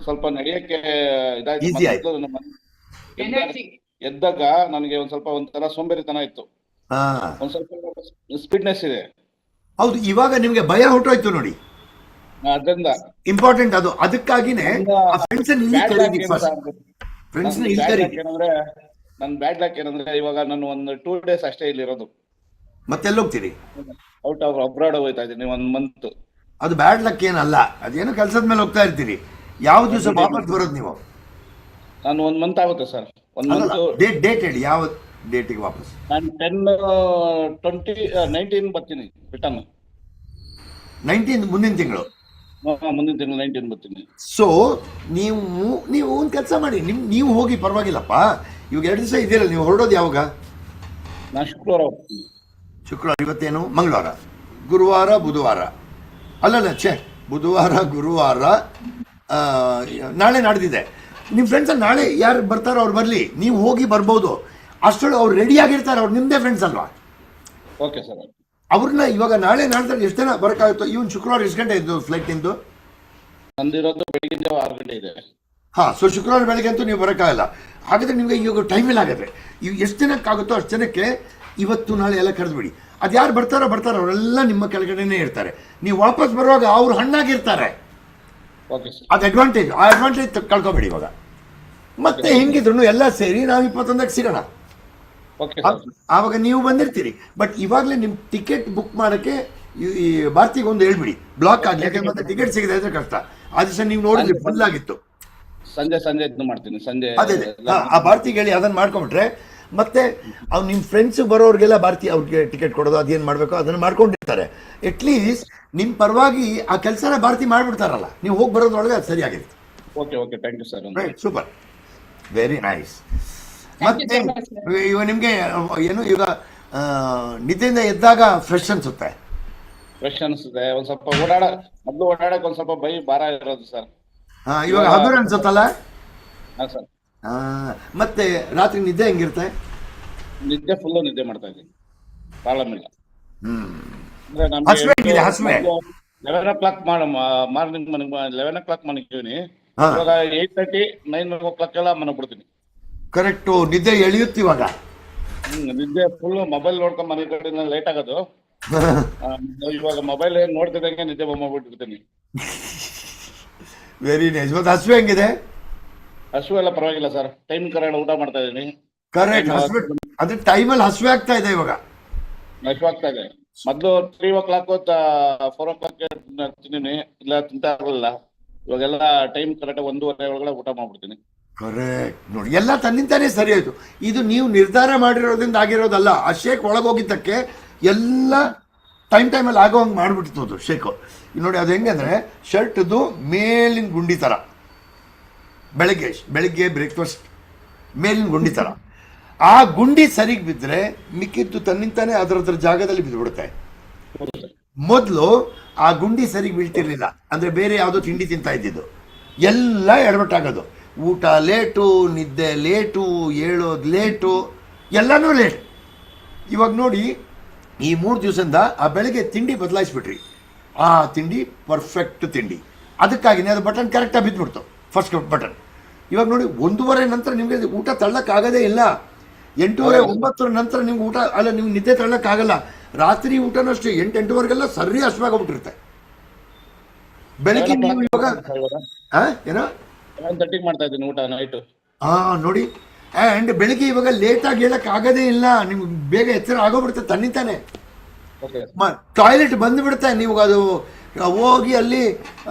[SPEAKER 9] ಸ್ವಲ್ಪ ನಡೆಯಕ್ಕೆ ಇದಾಯ್ತು. ಎದ್ದಾಗ ನನಗೆ ಒಂದ್ ಸ್ವಲ್ಪ ಒಂಥರ ಸೋಂಬೇರಿತನ ಇತ್ತು.
[SPEAKER 1] ಹಾ
[SPEAKER 9] ಒಂದ್ ಸ್ವಲ್ಪ ಸ್ಪೀಡ್ನೆಸ್ ಇದೆ.
[SPEAKER 1] ಹೌದು, ಇವಾಗ ನಿಮ್ಗೆ ಭಯ ಹೊರಟೋಯ್ತು ನೋಡಿ,
[SPEAKER 9] ಅದರಿಂದ
[SPEAKER 1] ಇಂಪಾರ್ಟೆಂಟ್ ಅದು. ಅದಕ್ಕಾಗಿನೇ ಆ ಫ್ರೆಂಡ್ಸ್ ಇಲ್ಲಿ
[SPEAKER 9] ಬ್ಯಾಡ್ ಲ್ಯಾಕ್
[SPEAKER 1] ಕರೀರಿ
[SPEAKER 9] ಏನು
[SPEAKER 1] ಫಸ್ಟ್,
[SPEAKER 9] ಸರ್,
[SPEAKER 1] ಫ್ರೆಂಡ್ಸ್
[SPEAKER 9] ನನ್
[SPEAKER 1] ಇಲ್ಲಿ
[SPEAKER 9] ಬ್ಯಾಡ್
[SPEAKER 1] ಕರೀರಿ.
[SPEAKER 9] ಲ್ಯಾಕ್ ಏನಂದ್ರೆ ಬ್ಯಾಡ್ ಲ್ಯಾಕ್ ಏನಂದ್ರೆ ಇವಾಗ ನಾನು ಒಂದು 2 days ಅಷ್ಟೇ ಇಲ್ಲಿರೋದು.
[SPEAKER 1] ಮತ್ತೆಲ್ಲಿ ಹೋಗ್ತೀರಿ?
[SPEAKER 9] ಔಟ್ ಆಫ್ ಅಬ್ರಾಡ್ ಹೋಗ್ತಾ ಇದ್ದೀನಿ 1 month.
[SPEAKER 1] ಅದು ಬ್ಯಾಡ್ ಲಕ್ ಏನಲ್ಲ, ಅದೇನೋ ಕೆಲಸದ ಮೇಲೆ ಹೋಗ್ತಾ ಇರ್ತೀರಿ. ಯಾವ ದಿವಸ ವಾಪಸ್ ಬರೋದು ನೀವು?
[SPEAKER 9] ನಾನು 1 month ಆಗುತ್ತೆ ಸರ್. 1 month.
[SPEAKER 1] ಡೇಟ್ ಹೇಳಿ, ಯಾವ ಡೇಟಿಗೆ ವಾಪಸ್?
[SPEAKER 9] ನಾನು 19 ಬರ್ತೀನಿ ರಿಟರ್ನ್.
[SPEAKER 1] 19 ಮುಂದಿನ ತಿಂಗಳು.
[SPEAKER 9] ಮುಂದಿನ ತಿಂಗಳು 19 ಬರ್ತೀನಿ.
[SPEAKER 1] ಸೊ ನೀವು ಒಂದು ಕೆಲಸ ಮಾಡಿ, ನೀವು ಹೋಗಿ ಪರವಾಗಿಲ್ಲಪ್ಪ. ಇವಾಗ 2 ದಿವಸ ಇದೆಯಲ್ಲ, ನೀವು ಹೊರಡೋದು ಯಾವಾಗ?
[SPEAKER 9] ನಾನು ಶುಕ್ರವಾರ ಹೋಗ್ತೀನಿ.
[SPEAKER 1] ಶುಕ್ರವಾರ, ಇವತ್ತೇನು ಮಂಗಳವಾರ, ಗುರುವಾರ, ಬುಧವಾರ, ಅಲ್ಲಲ್ಲ ಬುಧವಾರ, ಗುರುವಾರ, ನಾಳೆ ನಾಡ್ದಿದೆ. ನಿಮ್ಮ ಫ್ರೆಂಡ್ಸಲ್ಲಿ ನಾಳೆ ಯಾರು ಬರ್ತಾರೋ ಅವ್ರು ಬರಲಿ, ನೀವು ಹೋಗಿ ಬರ್ಬೋದು. ಅಷ್ಟೊಳಗೆ ಅವ್ರು ರೆಡಿ ಆಗಿರ್ತಾರೆ, ಅವ್ರು ನಿಮ್ಮದೇ ಫ್ರೆಂಡ್ಸ್ ಅಲ್ವಾ?
[SPEAKER 9] Okay sir.
[SPEAKER 1] ಅವ್ರನ್ನ ಇವಾಗ ನಾಳೆ ನಾಡ್ತಾರೆ ಎಷ್ಟು ಜನ ಬರೋಕ್ಕಾಗುತ್ತೋ? ಇವನ್ ಶುಕ್ರವಾರ ಎಷ್ಟು ಗಂಟೆ ಇದ್ದು ಫ್ಲೈಟ್ ನಿಂದು?
[SPEAKER 9] ನಂದಿರೋದು ಬೆಳಿಗ್ಗೆ 6 ಗಂಟೆ ಇದೆ.
[SPEAKER 1] ಹಾಂ, ಸೊ ಶುಕ್ರವಾರ ಬೆಳಗ್ಗೆ ಅಂತೂ ನೀವು ಬರೋಕ್ಕಾಗಲ್ಲ. ಹಾಗಾದ್ರೆ ನಿಮಗೆ ಇವಾಗ ಟೈಮಿಲ್ಲ. ಆಗುತ್ತೆ ಇವು ಎಷ್ಟು ಜನಕ್ಕಾಗುತ್ತೋ ಅಷ್ಟು ಜನಕ್ಕೆ ಇವತ್ತು ನಾಳೆ ಎಲ್ಲ ಕರೆದ್ಬಿಡಿ. ಅದು ಯಾರು ಬರ್ತಾರೋ ಅವರೆಲ್ಲ ನಿಮ್ಮ ಕೆಳಗಡೆನೇ ಇರ್ತಾರೆ. ನೀವು ವಾಪಸ್ ಬರುವಾಗ ಅವ್ರು ಹಣ್ಣಾಗಿರ್ತಾರೆ.
[SPEAKER 9] Okay sir.
[SPEAKER 1] ಅದು ಅಡ್ವಾಂಟೇಜ್. ಆ ಅಡ್ವಾಂಟೇಜ್ ಕಳ್ಕೊಬೇಡಿ ಇವಾಗ. ಮತ್ತೆ ಹೆಂಗಿದ್ರು ಎಲ್ಲ ಸೇರಿ ನಾವು 21ಕ್ಕೆ ಸಿಗೋಣ.
[SPEAKER 9] Okay sir.
[SPEAKER 1] ಆವಾಗ ನೀವು ಬಂದಿರ್ತೀರಿ. ಬಟ್ ಇವಾಗಲೇ ನಿಮ್ಮ ಟಿಕೆಟ್ ಬುಕ್ ಮಾಡೋಕ್ಕೆ ಈ ಭಾರತಿಗೆ ಒಂದು ಹೇಳ್ಬಿಡಿ, ಬ್ಲಾಕ್ ಆಗಲಿ. ಯಾಕಂದ್ರೆ ಮತ್ತೆ ಟಿಕೆಟ್ ಸಿಗದೆ ಇದ್ರೆ ಕಷ್ಟ. ಆ ದಿವಸ ನೀವು ನೋಡಿದ್ರಿ ಫುಲ್ ಆಗಿತ್ತು.
[SPEAKER 9] ಸಂಜೆ ಇದು ಮಾಡ್ತೀನಿ. ಸಂಜೆ
[SPEAKER 1] ಅದೇ ಆ ಭಾರತಿಗೆ ಹೇಳಿ ಅದನ್ನ ಮಾಡ್ಕೊಂಡ್ಬಿಟ್ರೆ ಮತ್ತೆ ಅವ್ರು ನಿಮ್ಮ ಫ್ರೆಂಡ್ಸ್ ಬರೋರಿಗೆಲ್ಲ ಭಾರತಿ ಅವ್ರಿಗೆ ಟಿಕೆಟ್ ಕೊಡೋದು ಅದೇನು ಮಾಡಬೇಕು ಅದನ್ನು ಮಾಡ್ಕೊಂಡಿರ್ತಾರೆ. ಅಟ್ಲೀಸ್ಟ್ ನಿಮ್ಮ ಪರವಾಗಿ ಆ ಕೆಲಸನ ಭಾರತಿ ಮಾಡಿಬಿಡ್ತಾರಲ್ಲ, ನೀವು ಹೋಗಿ ಬರೋದ್ರೊಳಗೆ ಅದು ಸರಿಯಾಗಿರುತ್ತೆ.
[SPEAKER 9] Okay okay, thank you sir.
[SPEAKER 1] Super, very nice. ಮತ್ತೆ ಇವಾಗ ನಿಮಗೆ ಏನು ಈಗ ನಿದ್ದೆಯಿಂದ ಎದ್ದಾಗ ಫ್ರೆಶ್ ಅನ್ಸುತ್ತೆ?
[SPEAKER 9] ಫ್ರೆಶ್ ಅನಿಸುತ್ತೆ. ಒಂದು ಸ್ವಲ್ಪ ಮೊದಲು ಓಡಾಡಕ್ಕೆ ಒಂದು ಸ್ವಲ್ಪ ಭಾರ ಇರೋದು ಸರ್.
[SPEAKER 1] ಇವಾಗ ಹಗುರ ಅನ್ಸುತ್ತಲ್ಲ?
[SPEAKER 9] ಹಾಂ ಸರ್.
[SPEAKER 1] ಮತ್ತೆ ರಾತ್ರಿ ನಿದ್ದೆ ಹೆಂಗಿರುತ್ತೆ?
[SPEAKER 9] ನಿದ್ದೆ ಫುಲ್ಲು ನಿದ್ದೆ ಮಾಡ್ತಾ ಇದ್ದೀನಿ, ಪ್ರಾಬ್ಲಮ್ ಇಲ್ಲ.
[SPEAKER 1] ಹಸುವೆ ಹೆಂಗಿದೆ? ಹಸುವೆ
[SPEAKER 9] 11 o'clock ಮಾರ್ನಿಂಗ್ 11 o'clock ಮಲಗ್ತೀನಿ. ಇವಾಗ 8:30 9 o'clock ಎಲ್ಲ ಮಲಗ್ಬಿಡ್ತೀನಿ.
[SPEAKER 1] ಕರೆಕ್ಟು, ನಿದ್ದೆ ಎಳೆಯುತ್ತೆ ಇವಾಗ.
[SPEAKER 9] ನಿದ್ದೆ ಫುಲ್ ಮೊಬೈಲ್ ನೋಡ್ಕೊಂಡು ಮನೆ ಕಡೆ ಲೇಟ್ ಆಗೋದು. ಇವಾಗ ಮೊಬೈಲ್ ನೋಡ್ತಿದ್ದಂಗೆ ನಿದ್ದೆ ಮಾಡ್ಬಿಟ್ಟಿರ್ತೀನಿ.
[SPEAKER 1] Very nice. ಮತ್ತೆ ಹಸುವೆ ಹೆಂಗಿದೆ?
[SPEAKER 9] ಹಸು ಎಲ್ಲ ಪರವಾಗಿಲ್ಲ ಸರ್, ಟೈಮ್ ಕರೆಕ್ಟ್ ಊಟ ಮಾಡ್ತಾ ಇದೀನಿ.
[SPEAKER 1] ಕರೆಕ್ಟ್, ಹಸುವೆ ಅದೇ ಟೈಮಲ್ಲಿ ಹಸುವೆ ಆಗ್ತಾ ಇದೆ ಇವಾಗ.
[SPEAKER 9] ಹಸು ಆಗ್ತಾ ಇದೆ. ಮೊದಲು 3 o'clock 4 o'clock ತಿಂತೀನಿ, ಇಲ್ಲ ತಿಂತಾ ಇರಲಿಲ್ಲ. ಇವಾಗೆಲ್ಲ ಟೈಮ್ ಕರೆಕ್ಟ್ 1:30 ಒಳಗಡೆ ಊಟ ಮಾಡ್ಬಿಡ್ತೀನಿ.
[SPEAKER 1] ಕರೆಕ್ಟ್ ನೋಡಿ, ಎಲ್ಲ ತನ್ನಿಂತಾನೇ ಸರಿ ಆಯ್ತು. ಇದು ನೀವು ನಿರ್ಧಾರ ಮಾಡಿರೋದ್ರಿಂದ ಆಗಿರೋದಲ್ಲ. ಆ ಶೇಕ್ ಒಳಗೋಗಿದ್ದಕ್ಕೆ ಎಲ್ಲ ಟೈಮಲ್ಲಿ ಆಗೋ ಹಂಗೆ ಮಾಡಿಬಿಡ್ತು ಅದು ಶೇಕು. ನೋಡಿ ಅದು ಹೆಂಗೆ ಅಂದರೆ ಶರ್ಟ್ದು ಮೇಲಿನ ಗುಂಡಿ ಥರ, ಬೆಳಗ್ಗೆ ಬ್ರೇಕ್ಫಾಸ್ಟ್ ಮೇಲಿನ ಗುಂಡಿ ಥರ. ಆ ಗುಂಡಿ ಸರಿಗೆ ಬಿದ್ದರೆ ಮಿಕ್ಕಿದ್ದು ತನ್ನಿಂತಾನೆ ಅದರ ಜಾಗದಲ್ಲಿ ಬಿದ್ದುಬಿಡುತ್ತೆ. ಮೊದಲು ಆ ಗುಂಡಿ ಸರಿಗೆ ಬೀಳ್ತಿರ್ಲಿಲ್ಲ, ಅಂದರೆ ಬೇರೆ ಯಾವುದೋ ತಿಂಡಿ ತಿಂತಾ ಇದ್ದಿದ್ದು, ಎಲ್ಲ ಎಡವಟ್ಟಾಗೋದು. ಊಟ ಲೇಟು, ನಿದ್ದೆ ಲೇಟು, ಹೇಳೋದು ಲೇಟು, ಎಲ್ಲನೂ ಲೇಟ್. ಇವಾಗ ನೋಡಿ, ಈ 3 ದಿವಸದಿಂದ ಆ ಬೆಳಗ್ಗೆ ತಿಂಡಿ ಬದಲಾಯಿಸ್ಬಿಟ್ರಿ. ಆ ತಿಂಡಿ ಪರ್ಫೆಕ್ಟ್ ತಿಂಡಿ. ಅದಕ್ಕಾಗಿನೇ ಅದು ಬಟನ್ ಕರೆಕ್ಟಾಗಿ ಬಿದ್ದುಬಿಡ್ತು, ಫಸ್ಟ್ ಬಟನ್. ಇವಾಗ ನೋಡಿ 1:30 ನಂತರ ನಿಮಗೆ ಊಟ ತಳ್ಳಕ್ಕಾಗೋದೇ ಇಲ್ಲ. 8:30 9 ನಂತರ ನಿಮ್ಗೆ ಊಟ ಅಲ್ಲ, ನಿಮ್ಗೆ ನಿದ್ದೆ ತಳ್ಳಕ್ಕಾಗಲ್ಲ. ರಾತ್ರಿ ಊಟನೂ ಅಷ್ಟೇ 8 8:30ಗೆಲ್ಲ ಸರಿ ಹಸುವಾಗೋಗ್ಬಿಟ್ಟಿರುತ್ತೆ. ಬೆಳಗ್ಗೆ ನೀವು ಇವಾಗ ಏನೋ
[SPEAKER 9] 11:30 ಮಾಡ್ತಾ ಇದ್ದೀನಿ ಊಟ ನೈಟು.
[SPEAKER 1] ನೋಡಿ, ಆ್ಯಂಡ್ ಬೆಳಿಗ್ಗೆ ಇವಾಗ ಲೇಟಾಗಿ ಹೇಳಕ್ಕಾಗೋದೇ ಇಲ್ಲ. ನಿಮ್ಗೆ ಬೇಗ ಎಚ್ಚರ ಆಗೋಗ್ಬಿಡುತ್ತೆ ತನ್ನಿಂತಾನೆ. ಟಾಯ್ಲೆಟ್ ಬಂದುಬಿಡುತ್ತೆ. ನೀವು ಅದು ಹೋಗಿ ಅಲ್ಲಿ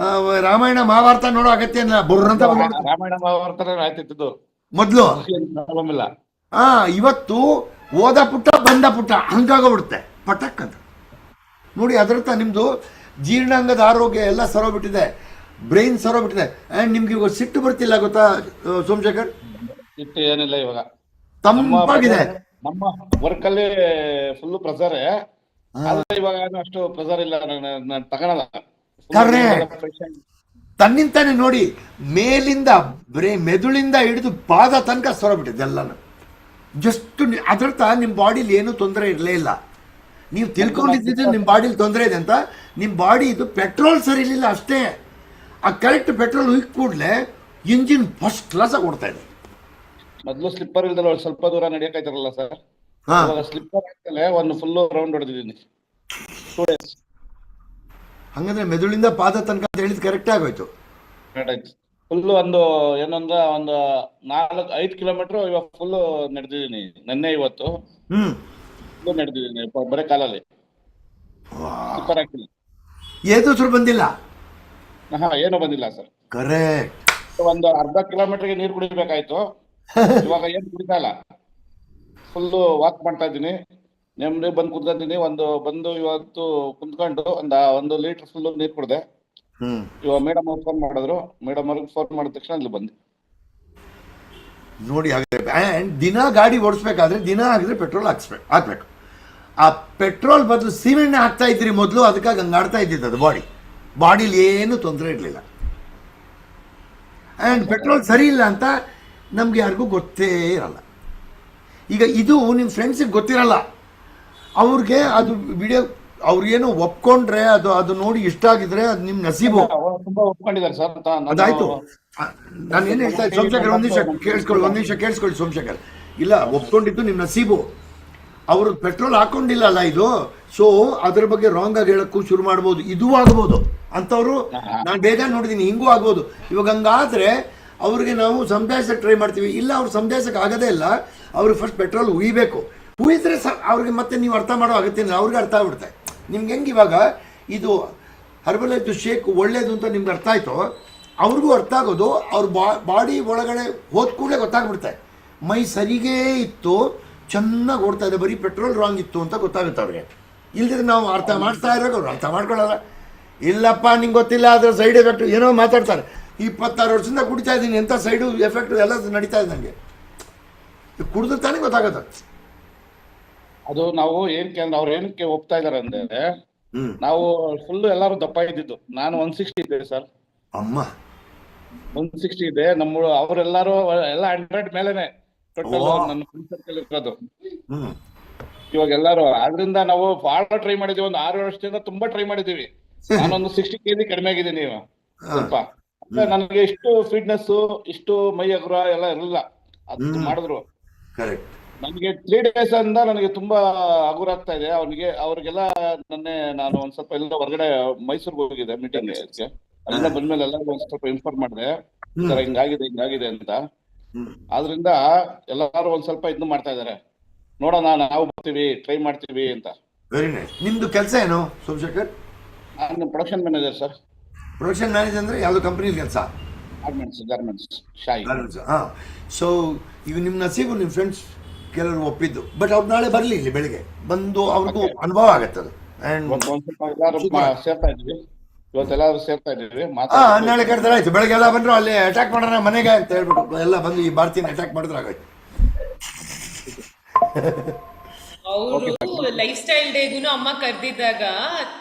[SPEAKER 1] ರಾಮಾಯಣ ಮಹಾಭಾರತ ನೋಡೋ ಅಗತ್ಯ ಇಲ್ಲ. ಬುರ್ರಂತ
[SPEAKER 9] ರಾಮಾಯಣ ಮಹಾಭಾರತ ಆಯ್ತಿತ್ತು
[SPEAKER 1] ಮೊದಲು.
[SPEAKER 9] ಪ್ರಾಬ್ಲಮ್ ಇಲ್ಲ.
[SPEAKER 1] ಇವತ್ತು ಓದ ಪುಟ್ಟ ಬಂದ ಪುಟ್ಟ ಹಂಗಾಗೋಗ್ಬಿಡುತ್ತೆ ಪಟಕ್ ಅಂತ. ನೋಡಿ, ಅದರತ್ತ ನಿಮ್ಮದು ಜೀರ್ಣಾಂಗದ ಆರೋಗ್ಯ ಎಲ್ಲ ಸರೋಬಿಟ್ಟಿದೆ, ಬ್ರೈನ್ ಸರೋಬಿಟ್ಟಿದೆ. ಆ್ಯಂಡ್ ನಿಮ್ಗೆ ಇವಾಗ ಸಿಟ್ಟು ಬರ್ತಿಲ್ಲ ಗೊತ್ತಾ ಸೋಮಶೇಖರ್?
[SPEAKER 9] ಸಿಟ್ಟು ಏನಿಲ್ಲ, ಇವಾಗ
[SPEAKER 1] ತಂಪಾಗಿದೆ.
[SPEAKER 9] ನಮ್ಮ ವರ್ಕ್ ಅಲ್ಲಿ ಫುಲ್ ಪ್ರೆಸರ್. ಇವಾಗ ಅಷ್ಟು ಪ್ರೆಸರ್ ಇಲ್ಲ, ನಾನು ತಗೊಳಲ್ಲ.
[SPEAKER 1] ತನ್ನಿಂತಾನೆ ನೋಡಿ, ಮೇಲಿಂದ ಮೆದುಳಿಂದ ಹಿಡಿದು ಪಾದ ತನಕ ಸರೋಬಿಟ್ಟಿದೆ ಎಲ್ಲಾನು. ಜಸ್ಟ್ ಅದರ್ಥ ನಿಮ್ಮ ಬಾಡಿಲಿ ಏನೂ ತೊಂದರೆ ಇರಲೇ ಇಲ್ಲ. ನೀವು ತಿಳ್ಕೊಂಡಿದ್ದು ನಿಮ್ಮ ಬಾಡಿಲಿ ತೊಂದರೆ ಇದೆ ಅಂತ. ನಿಮ್ಮ ಬಾಡಿ ಇದು ಪೆಟ್ರೋಲ್ ಸರಿ ಇರಲಿಲ್ಲ ಅಷ್ಟೇ. ಆ ಕರೆಕ್ಟ್ ಪೆಟ್ರೋಲ್ ಹುಯ್ಕ್ ಕೂಡಲೇ ಇಂಜಿನ್ ಫಸ್ಟ್ ಕ್ಲಾಸಾಗಿ ಓಡ್ತಾ ಇದೆ.
[SPEAKER 9] ಮೊದಲು ಸ್ಲಿಪ್ಪರ್ ಇಲ್ದಲ್ಲ ಸ್ವಲ್ಪ ದೂರ ನಡೆಯಕ್ಕಾಯ್ತಾರಲ್ಲ ಸರ್.
[SPEAKER 1] ಹಾ
[SPEAKER 9] ಇವಾಗ ಸ್ಲಿಪ್ಪರ್ ಆಗ್ತಲೇ ಒಂದು ಫುಲ್ ರೌಂಡ್ ಹೊಡೆದಿದ್ದೀನಿ 2 days.
[SPEAKER 1] ಹಂಗಂದ್ರೆ ಮೆದುಳಿಂದ ಪಾದ ತನಕ ಅಂತ ಹೇಳಿದ್ ಕರೆಕ್ಟ್ ಆಗೋಯ್ತು.
[SPEAKER 9] ಫುಲ್ ಒಂದು ಏನಂದ್ರ ಒಂದು 4-5 ಕಿಲೋಮೀಟರ್ ಇವಾಗ ಫುಲ್ ನಡೆದಿದ್ದೀನಿ. ನೆನ್ನೆ ಇವತ್ತು ಫುಲ್ ನಡೆದಿದ್ದೀನಿ ಬರೀ ಕಾಲಲ್ಲಿ. ಸ್ಲಿಪ್ಪರ್ ಆಗ್ತಿಲ್ಲ.
[SPEAKER 1] ಏದು ಬಂದಿಲ್ಲ.
[SPEAKER 9] ಏನು ಬಂದಿಲ್ಲ ಸರ್.
[SPEAKER 1] ಕರೆಕ್ಟ್.
[SPEAKER 9] ಒಂದು ಅರ್ಧ ಕಿಲೋಮೀಟರ್ಗೆ ನೀರು ಕುಡಿಬೇಕಾಯ್ತು. ಇವಾಗ ಏನು ಕುಡಿತಾ ಇಲ್ಲ. ಫುಲ್ ವಾಕ್ ಮಾಡ್ತಾ ಇದ್ದೀನಿ. ನೆಮ್ಮದಿ ಬಂದು ಕುತ್ಕೊಂತೀನಿ. ಬಂದು ಇವತ್ತು ಕುಂತ್ಕೊಂಡು ಒಂದು ಲೀಟರ್ ಫುಲ್ ನೀರು ಕುಡ್ದೆ. ಇವಾಗ ಮೇಡಮ್ ಅವ್ರು ಫೋನ್ ಮಾಡಿದ್ರು. ಮೇಡಮ್ ಅವ್ರಿಗೆ ಫೋನ್ ಮಾಡಿದ ತಕ್ಷಣ ಇಲ್ಲಿ ಬಂದೆ.
[SPEAKER 1] ನೋಡಿ ಹಾಗಾದ್ರೆ ಆ್ಯಂಡ್ ದಿನ ಗಾಡಿ ಓಡಿಸ್ಬೇಕಾದ್ರೆ ದಿನ ಆಗಿದ್ರೆ ಪೆಟ್ರೋಲ್ ಹಾಕ್ಬೇಕು. ಆ ಪೆಟ್ರೋಲ್ ಬದಲು ಸೀಮೆಣ್ಣೆ ಹಾಕ್ತಾ ಇದ್ರಿ ಮೊದಲು, ಅದಕ್ಕಾಗಿ ಹಂಗೆ ಆಡ್ತಾ ಇದ್ದಿದ್ದು ಅದು ಬಾಡಿಲಿ ಏನು ತೊಂದರೆ ಇರಲಿಲ್ಲ. ಆ್ಯಂಡ್ ಪೆಟ್ರೋಲ್ ಸರಿ ಇಲ್ಲ ಅಂತ ನಮ್ಗೆ ಯಾರಿಗೂ ಗೊತ್ತೇ ಇರಲ್ಲ. ಈಗ ಇದು ನಿಮ್ಮ ಫ್ರೆಂಡ್ಸಿಗೆ ಗೊತ್ತಿರಲ್ಲ, ಅವ್ರಿಗೆ ಅದು ವಿಡಿಯೋ ಅವ್ರಿಗೇನು ಒಪ್ಕೊಂಡ್ರೆ ಅದು ನೋಡಿ ಇಷ್ಟ ಆಗಿದ್ರೆ ಅದು ನಿಮ್ಮ ನಸೀಬು.
[SPEAKER 9] ತುಂಬಾ ಒಪ್ಕೊಂಡಿದ್ದಾರೆ ಸರ್.
[SPEAKER 1] ಅದಾಯ್ತು. ನಾನು ಏನು ಹೇಳ್ತಾ ಇದ್ದೆ ಸೋಮಶೇಖರ್, ಒಂದ್ ನಿಮಿಷ ಕೇಳಿಸ್ಕೊಳ್ಳಿ ಸೋಮಶೇಖರ್. ಇಲ್ಲ, ಒಪ್ಕೊಂಡಿದ್ದು ನಿಮ್ಮ ನಸೀಬು. ಅವರು ಪೆಟ್ರೋಲ್ ಹಾಕೊಂಡಿಲ್ಲ ಅಲ್ಲ ಇದು, ಸೊ ಅದ್ರ ಬಗ್ಗೆ ರಾಂಗ್ ಆಗಿ ಹೇಳಕ್ಕೂ ಶುರು ಮಾಡ್ಬೋದು. ಇದೂ ಆಗ್ಬೋದು ಅಂಥವ್ರು ನಾನು ಬೇಗ ನೋಡಿದ್ದೀನಿ, ಹಿಂಗೂ ಆಗ್ಬೋದು. ಇವಾಗ ಹಂಗಾದ್ರೆ ಅವ್ರಿಗೆ ನಾವು ಸಮಜಾಯಿಸಕ್ಕೆ ಟ್ರೈ ಮಾಡ್ತೀವಿ. ಇಲ್ಲ, ಅವ್ರು ಸಮಜಾಯಿಸಕ್ಕೆ ಆಗೋದೇ ಇಲ್ಲ. ಅವ್ರಿಗೆ ಫಸ್ಟ್ ಪೆಟ್ರೋಲ್ ಉಯ್ಬೇಕು. ಉಯಿದ್ರೆ ಅವ್ರಿಗೆ ಮತ್ತೆ ನೀವು ಅರ್ಥ ಮಾಡೋ ಅಗತ್ಯ ಇಲ್ಲ, ಅವ್ರಿಗೆ ಅರ್ಥ ಆಗ್ಬಿಡುತ್ತೆ. ನಿಮ್ಗೆ ಹೆಂಗೆ ಇವಾಗ ಇದು ಹರ್ಬಲೈಫ್ ಶೇಕ್ ಒಳ್ಳೇದು ಅಂತ ನಿಮ್ಗೆ ಅರ್ಥ ಆಯ್ತು, ಅವ್ರಿಗೂ ಅರ್ಥ ಆಗೋದು ಅವ್ರ ಬಾಡಿ ಒಳಗಡೆ ಹೋದ ಕೂಡಲೇ ಗೊತ್ತಾಗ್ಬಿಡುತ್ತೆ. ಮೈ ಸರಿಗೇ ಇತ್ತು, ಚೆನ್ನಾಗಿ ಓಡ್ತಾ ಇದೆ, ಬರೀ ಪೆಟ್ರೋಲ್ ರಾಂಗ್ ಇತ್ತು ಅಂತ ಗೊತ್ತಾಗುತ್ತೆ ಅವ್ರಿಗೆ. ಇಲ್ದಿದ್ರೆ ನಾವು ಅರ್ಥ ಮಾಡ್ತಾ ಇರೋದು ಅವ್ರು ಅರ್ಥ ಮಾಡ್ಕೊಳ್ಳಲ್ಲ. ಇಲ್ಲಪ್ಪ ನಿಂಗೆ ಗೊತ್ತಿಲ್ಲ, ಅದ್ರ ಸೈಡ್ ಎಫೆಕ್ಟ್ ಏನೋ ಮಾತಾಡ್ತಾರೆ. 26 ವರ್ಷದಿಂದ ಕುಡಿತಾ ಇದ್ದೀನಿ, ಎಂಥ ಸೈಡು ಎಫೆಕ್ಟ್ ಎಲ್ಲ ನಡೀತಾ ಇದೆ ನನಗೆ. ಕುಡಿದು ತಾನೇ ಗೊತ್ತಾಗುತ್ತೆ.
[SPEAKER 9] ಅದು ನಾವು ಏನಕ್ಕೆ ಅಂದ್ರೆ ಅವ್ರು ಏನಕ್ಕೆ ಒಪ್ತಾ ಇದಾರೆ ಅಂದ್ರೆ, ನಾವು ಫುಲ್ ಎಲ್ಲಾರು ದಪ್ಪ ಇದ್ದಿದ್ದು. ನಾನು 160 ಇದ್ದೆ ಸರ್.
[SPEAKER 1] ಅಮ್ಮ
[SPEAKER 9] 160 ಇದೆ. ಅವರೆಲ್ಲರೂ ಎಲ್ಲ 100 ಮೇಲೆನೆ ಟೋಟಲ್ ನನ್ನ ಫ್ರೆಂಡ್ ಸರ್ಕಲ್ ಇರೋದು. ಇವಾಗ ಎಲ್ಲಾರು ಆದ್ರಿಂದ ನಾವು ಬಹಳ ಟ್ರೈ ಮಾಡಿದೀವಿ. ಒಂದು 6 ವರ್ಷದಿಂದ ತುಂಬಾ ಟ್ರೈ ಮಾಡಿದೀವಿ. ನಾನೊಂದು 60 kg ಕಡಿಮೆ ಆಗಿದ್ದೀನಿ ಸ್ವಲ್ಪ. ನನಗೆ ಇಷ್ಟು ಫಿಟ್ನೆಸ್, ಇಷ್ಟು ಮೈ ಅಗ್ರ ಎಲ್ಲ ಇರಲಿಲ್ಲ. ಅದು ಮಾಡಿದ್ರು ನನಗೆ 3 days ಇಂದ ನನಗೆ ತುಂಬಾ ಹಗುರ ಆಗ್ತಾ ಇದೆ. ಅವ್ರಿಗೆಲ್ಲ ನಾನು ಒಂದ್ ಸ್ವಲ್ಪ ಎಲ್ಲ ಹೊರಗಡೆ ಮೈಸೂರಿಗೆ ಹೋಗಿದ್ದೆ ಮೀಟಿಂಗ್. ಅಲ್ಲಿಂದ ಬಂದ್ಮೇಲೆ ಎಲ್ಲ ಒಂದ್ ಸ್ವಲ್ಪ ಇನ್ಫಾರ್ಮ್ ಮಾಡಿದೆ, ಹಿಂಗಾಗಿದೆ ಅಂತ. ಆದ್ರಿಂದ ಎಲ್ಲಾರು ಒಂದ್ ಸ್ವಲ್ಪ ಇದನ್ನ ಮಾಡ್ತಾ ಇದಾರೆ. ನೋಡೋಣ, ನಾವು ಬರ್ತೀವಿ, ಟ್ರೈ ಮಾಡ್ತೀವಿ ಅಂತ.
[SPEAKER 1] Very nice. ನಿಮ್ದು ಕೆಲಸ ಏನು ಸೋಮಶೇಖರ್?
[SPEAKER 9] ನಾನು production manager sir.
[SPEAKER 1] Production manager ಅಂದ್ರೆ ಯಾವ್ದು ಕಂಪನಿ ಕೆಲಸ?
[SPEAKER 9] ಗಾರ್ಮೆಂಟ್ಸ್ ಶಾಯಿ.
[SPEAKER 1] ಹಾಂ. ಸೊ ಈಗ ನಿಮ್ಮ ನಸೀಬು ನಿಮ್ಮ ಫ್ರೆಂಡ್ಸ್ ಕೆಲವರು ಒಪ್ಪಿದ್ದು, ಬಟ್ ಅವ್ರು ನಾಳೆ ಬರಲಿ ಇಲ್ಲಿ ಬೆಳಿಗ್ಗೆ ಬಂದು ಅವ್ರಿಗೂ ಅನುಭವ ಆಗತ್ತೆ ಅದು.
[SPEAKER 9] ಸೇರ್ತಾ ಇದ್ದೀವಿ ಇವತ್ತೆಲ್ಲರೂ ಸೇರ್ತಾ ಇದ್ದೀವಿ.
[SPEAKER 1] ನಾಳೆ ಕರೆದ್ರೆ ಆಯ್ತು, ಬೆಳಗ್ಗೆ ಎಲ್ಲ ಬಂದ್ರು ಅಲ್ಲಿ ಅಟ್ಯಾಕ್ ಮಾಡೋಣ ಮನೆಗೆ ಅಂತ ಹೇಳ್ಬಿಟ್ಟು ಎಲ್ಲ ಬಂದು ಈ ಭಾರತೀಯನ ಅಟ್ಯಾಕ್ ಮಾಡಿದ್ರೆ ಆಗೋಯ್ತು.
[SPEAKER 4] ಅವರು ಲೈಫ್ ಸ್ಟೈಲ್ ಡೇಗೂನು ಅಮ್ಮ ಕರೆದಿದ್ದಾಗ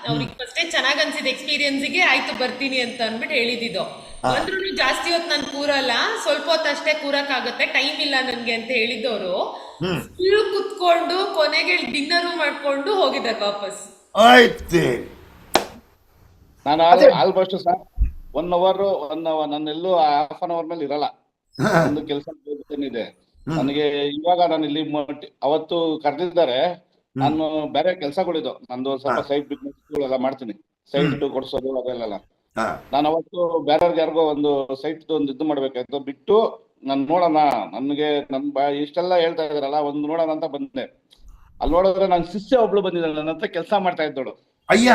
[SPEAKER 4] ಅವ್ರಿಗೆ ಫಸ್ಟೇ ಚೆನ್ನಾಗ್ ಅನ್ಸಿದ ಎಕ್ಸ್ಪೀರಿಯನ್ಸ್ಗೆ ಆಯ್ತು ಬರ್ತೀನಿ ಅಂತ ಅಂದ್ಬಿಟ್ಟು ಹೇಳಿದ್ದು. ಅಂದ್ರೂ ಜಾಸ್ತಿ ಹೊತ್ತು ನಾನು ಕೂರಲ್ಲ, ಸ್ವಲ್ಪ ಹೊತ್ತು ಅಷ್ಟೇ ಕೂರಕ್ ಆಗುತ್ತೆ, ಟೈಮ್ ಇಲ್ಲ ನನ್ಗೆ ಅಂತ ಹೇಳಿದವರು ಫುಲ್ ಕುತ್ಕೊಂಡು ಕೊನೆಗೆ ಡಿನ್ನರು ಮಾಡ್ಕೊಂಡು ಹೋಗಿದ್ದಾರೆ ವಾಪಸ್.
[SPEAKER 9] ನಾನು almost sir 1 hour ನನ್ನೆಲ್ಲೂ half an hour ಮೇಲೆ ಇರಲ್ಲ. ಒಂದು ಕೆಲಸ ಇದೆ ನನಗೆ. ಇವಾಗ ನಾನು ಇಲ್ಲಿ ಅವತ್ತು ಕರೆದಿದ್ದಾರೆ. ನಾನು ಬೇರೆ ಕೆಲಸಗಳಿದ್ದು ನಂದು ಸ್ವಲ್ಪ ಸೈಡ್ ಬಿಸ್ನೆಸ್ ಎಲ್ಲ ಮಾಡ್ತೀನಿ, ಸೈಟ್ ಕೊಡ್ಸೋದು ಅದೆಲ್ಲ. ನಾನು ಅವತ್ತು ಬೇರೆಯವ್ರಿಗೆ ಯಾರಿಗೋ ಒಂದು ಸೈಟ್ ಒಂದು ಇದು ಮಾಡ್ಬೇಕಾಯ್ತು, ಬಿಟ್ಟು ನಾನು ನೋಡೋಣ, ನನಗೆ ಇಷ್ಟೆಲ್ಲ ಹೇಳ್ತಾ ಇದಾರಲ್ಲ ಒಂದು ನೋಡೋಣ ಅಂತ ಬಂದೆ. ಅಲ್ಲಿ ನೋಡಿದ್ರೆ ನನ್ನ ಶಿಷ್ಯ ಒಬ್ಳು ಬಂದಿದ್ದಾಳೆ, ನನ್ನ ಹತ್ರ ಕೆಲಸ ಮಾಡ್ತಾ ಇದ್ದೋಳು.
[SPEAKER 1] ಅಯ್ಯ,